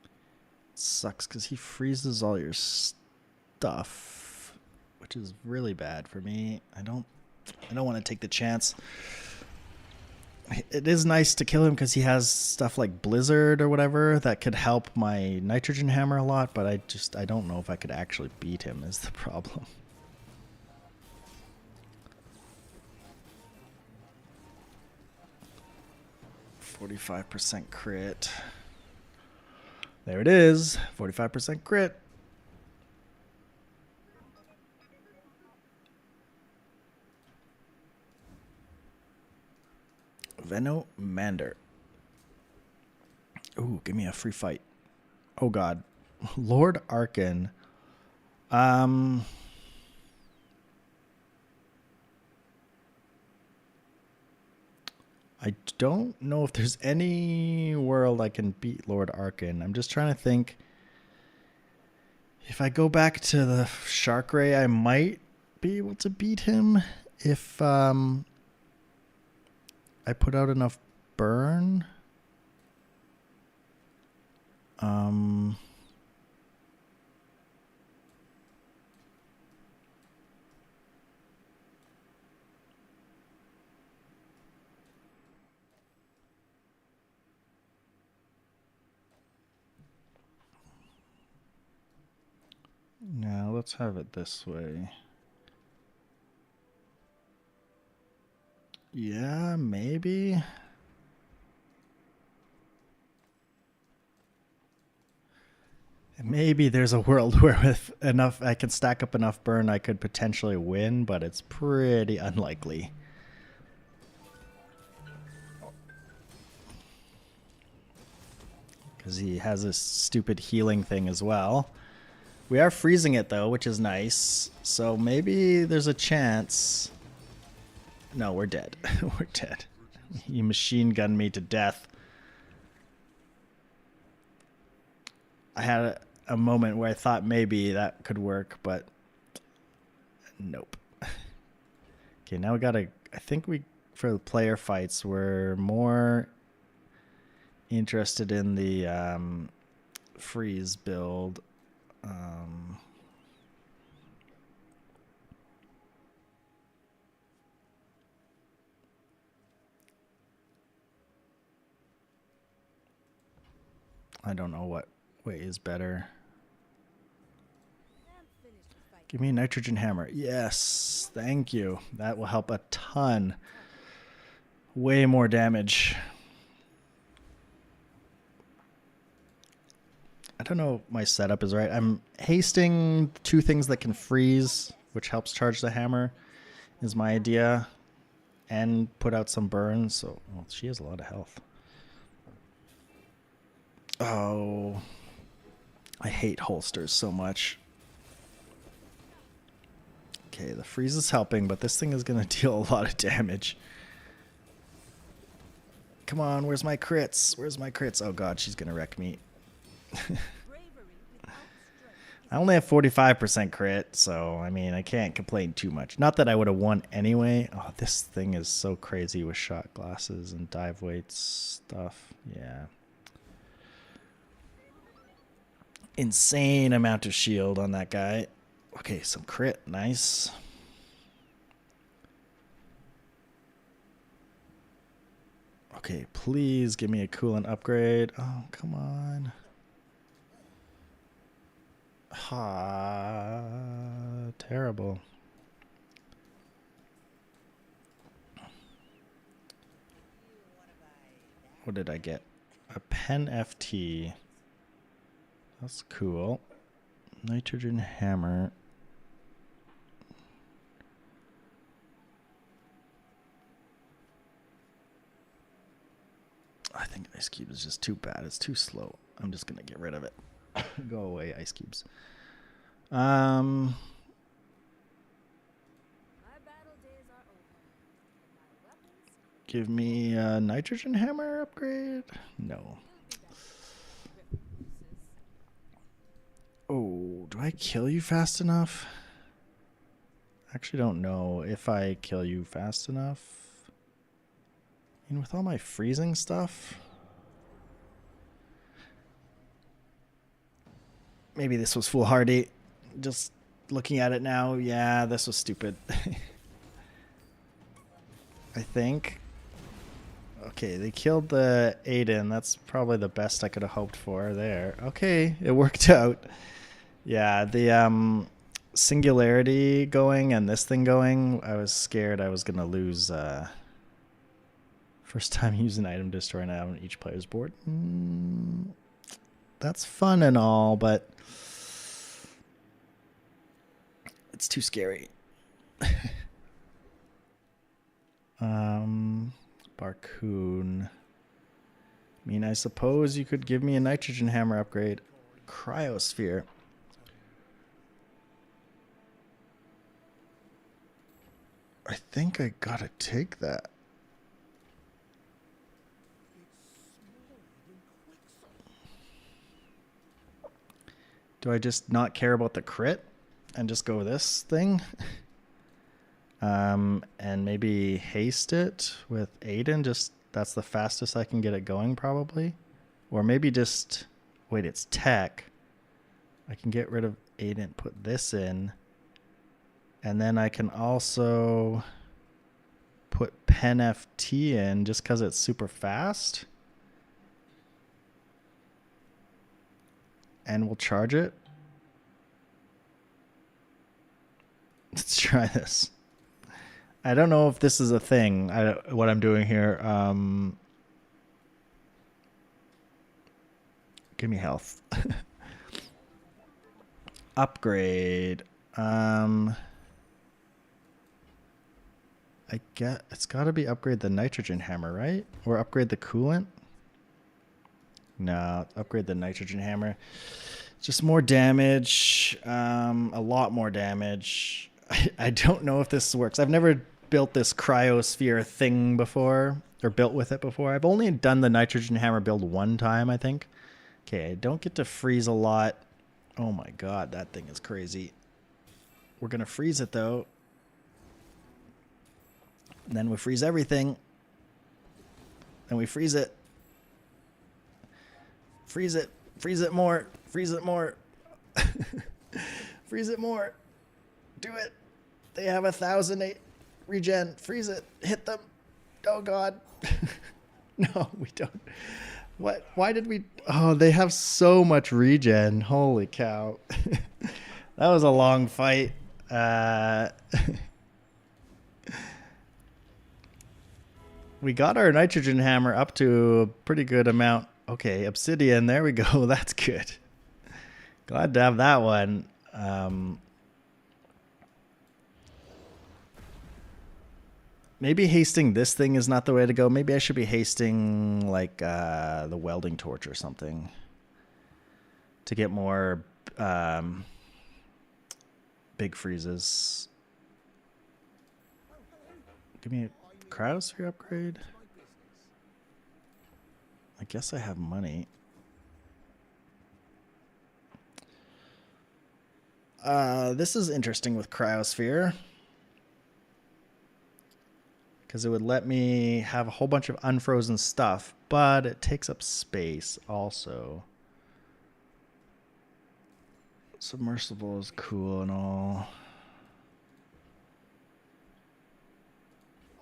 It sucks because he freezes all your stuff, which is really bad for me. I don't want to take the chance. It is nice to kill him because he has stuff like Blizzard or whatever that could help my nitrogen hammer a lot, but I don't know if I could actually beat him is the problem. 45% crit. There it is. 45% crit. Venomander. Ooh, give me a free fight. Oh god. Lord Arkin. I don't know if there's any world I can beat Lord Arkin. I'm just trying to think. If I go back to the Shark Ray, I might be able to beat him if I put out enough burn. Now let's have it this way. Yeah, maybe. Maybe there's a world where with enough, I can stack up enough burn, I could potentially win, but it's pretty unlikely. Because he has this stupid healing thing as well. We are freezing it though, which is nice. So maybe there's a chance. No, we're dead. We're dead. You machine gunned me to death. I had a moment where I thought maybe that could work, but nope. Okay, now we gotta, I think for the player fights, we're more interested in the freeze build. I don't know way is better. I'm finished with fighting. Give me a nitrogen hammer. Yes, thank you. That will help a ton. Way more damage. I don't know if my setup is right. I'm hasting 2 things that can freeze, which helps charge the hammer, is my idea. And put out some burns. So, well, she has a lot of health. Oh. I hate holsters so much. Okay, the freeze is helping, but this thing is going to deal a lot of damage. Come on, where's my crits? Where's my crits? Oh god, she's going to wreck me. Bravery without strength. I only have 45% crit, so I mean, I can't complain too much. Not that I would have won anyway. Oh, this thing is so crazy with shot glasses and dive weights stuff. Yeah. Insane amount of shield on that guy. Okay, some crit. Nice. Okay, please give me a coolant upgrade. Oh, come on. Ah, terrible. What did I get? A pen FT. That's cool. Nitrogen hammer. I think ice cube is just too bad. It's too slow. I'm just gonna get rid of it. Go away, ice cubes. My battle days are over. My weapons Give me a nitrogen hammer upgrade. No. will be done. Oh, do I kill you fast enough? Actually, don't know if I kill you fast enough. And with all my freezing stuff, maybe this was foolhardy. Just looking at it now, yeah, this was stupid. I think. Okay, they killed the Aiden. That's probably the best I could have hoped for there. Okay, it worked out. Yeah, the singularity going and this thing going, I was scared I was going to lose. First time using item destroy now on each player's board. That's fun and all, but it's too scary. Barcoon. I mean, I suppose you could give me a nitrogen hammer upgrade. Cryosphere. I think I gotta take that. Do I just not care about the crit and just go this thing? And maybe haste it with Aiden. Just that's the fastest I can get it going probably. Or maybe just wait, it's tech. I can get rid of Aiden, put this in. And then I can also put pen FT in just because it's super fast. And we'll charge it. Let's try this. I don't know if this is a thing, what I'm doing here. Give me health. Upgrade. I get it's got to be upgrade the nitrogen hammer, right? Or upgrade the coolant? No, upgrade the nitrogen hammer. Just more damage, a lot more damage. I don't know if this works. I've never built this cryosphere thing before, or built with it before. I've only done the nitrogen hammer build one time, I think. Okay, I don't get to freeze a lot. Oh my god, that thing is crazy. We're going to freeze it, though. And then we freeze everything. Then we freeze it. Freeze it. Freeze it more. Freeze it more. Freeze it more. Do it. They have 1,000 regen. Freeze it. Hit them. Oh, God. No, we don't. What? Why did we? Oh, they have so much regen. Holy cow. That was a long fight. We got our nitrogen hammer up to a pretty good amount. Okay, obsidian. There we go. That's good. Glad to have that one. Maybe hasting this thing is not the way to go. Maybe I should be hasting like the welding torch or something to get more big freezes. Give me a cryosphere upgrade. I guess I have money. This is interesting with cryosphere. Because it would let me have a whole bunch of unfrozen stuff, but it takes up space also. Submersible is cool and all.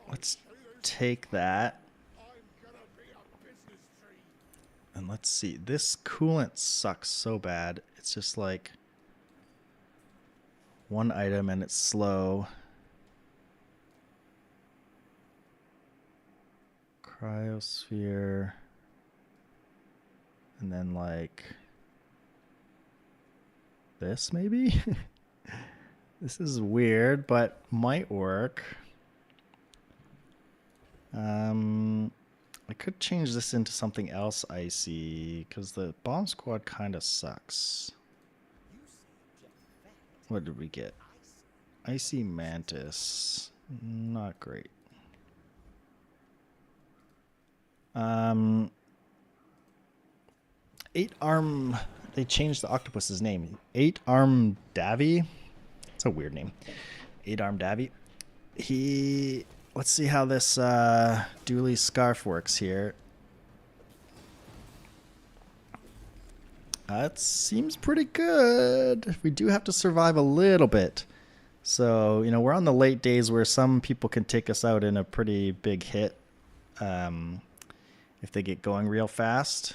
Let's take that. And let's see. This coolant sucks so bad. It's just like one item and it's slow. Cryosphere. And then like this maybe? This is weird, but might work. I could change this into something else icy, because the bomb squad kind of sucks. What did we get? Icy mantis. Not great. 8-arm. They changed the octopus's name. 8-arm Davy. It's a weird name. 8-arm Davy. Let's see how this Dooley scarf works here. It seems pretty good. We do have to survive a little bit. So, you know, we're on the late days where some people can take us out in a pretty big hit. If they get going real fast.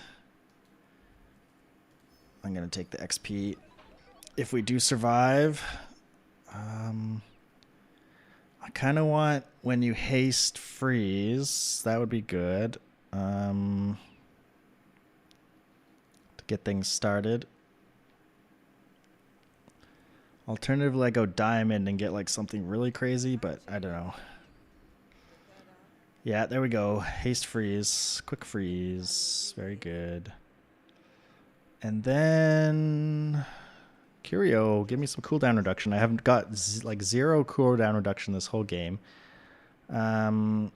I'm going to take the XP. If we do survive, I kind of want when you haste freeze. That would be good. To get things started. Alternatively, I go diamond and get like something really crazy, but I don't know. Yeah, there we go. Haste freeze. Quick freeze. Very good. And then Curio, give me some cooldown reduction. I haven't got like 0 cooldown reduction this whole game. Get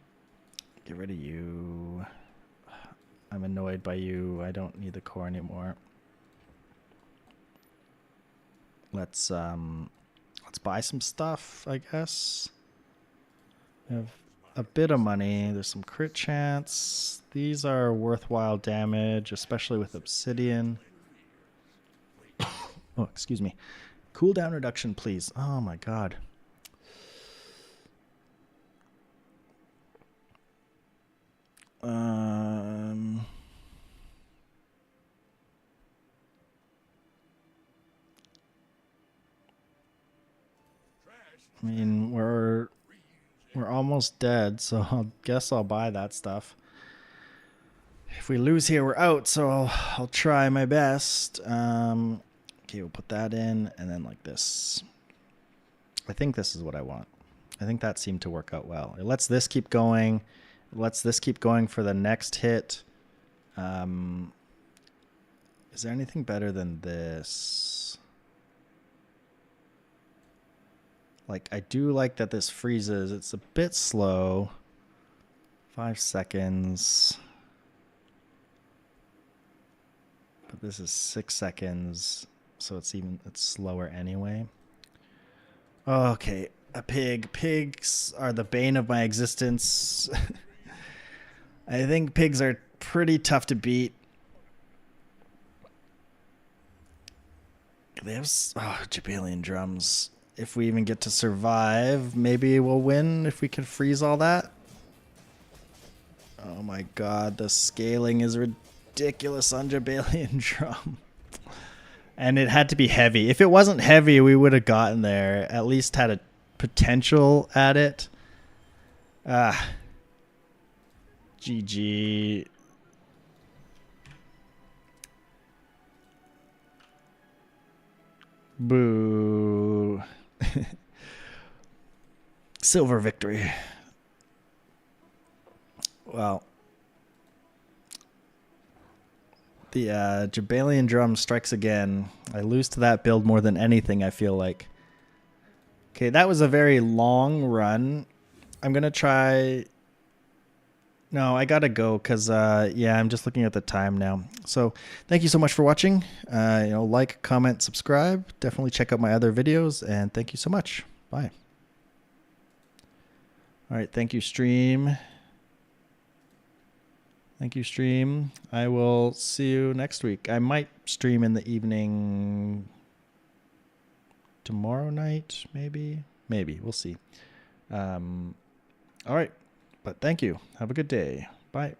rid of you. I'm annoyed by you. I don't need the core anymore. Let's buy some stuff, I guess. We have a bit of money. There's some crit chance. These are worthwhile damage, especially with obsidian. Oh, excuse me. Cooldown reduction, please. Oh my god. I mean, we're almost dead, so I guess I'll buy that stuff. If we lose here, we're out, so I'll try my best. Okay, we'll put that in, and then like this. I think this is what I want. I think that seemed to work out well. It lets this keep going. It lets this keep going for the next hit. Is there anything better than this? Like, I do like that this freezes. It's a bit slow. 5 seconds. But this is 6 seconds. So it's slower anyway. Okay, a pig. Pigs are the bane of my existence. I think pigs are pretty tough to beat. They have Jabalian drums. If we even get to survive, maybe we'll win if we can freeze all that. Oh my god, the scaling is ridiculous on Jabalion Drum. And it had to be heavy. If it wasn't heavy, we would have gotten there. At least had a potential at it. GG. Boo. Silver victory. Well, the Jabalion Drum strikes again. I lose to that build more than anything, I feel like. Okay, that was a very long run. I'm going to try... No, I got to go because, yeah, I'm just looking at the time now. So thank you so much for watching. Like, comment, subscribe. Definitely check out my other videos, and thank you so much. Bye. All right, thank you, stream. Thank you, stream. I will see you next week. I might stream in the evening tomorrow night, maybe. Maybe. We'll see. All right. But thank you. Have a good day. Bye.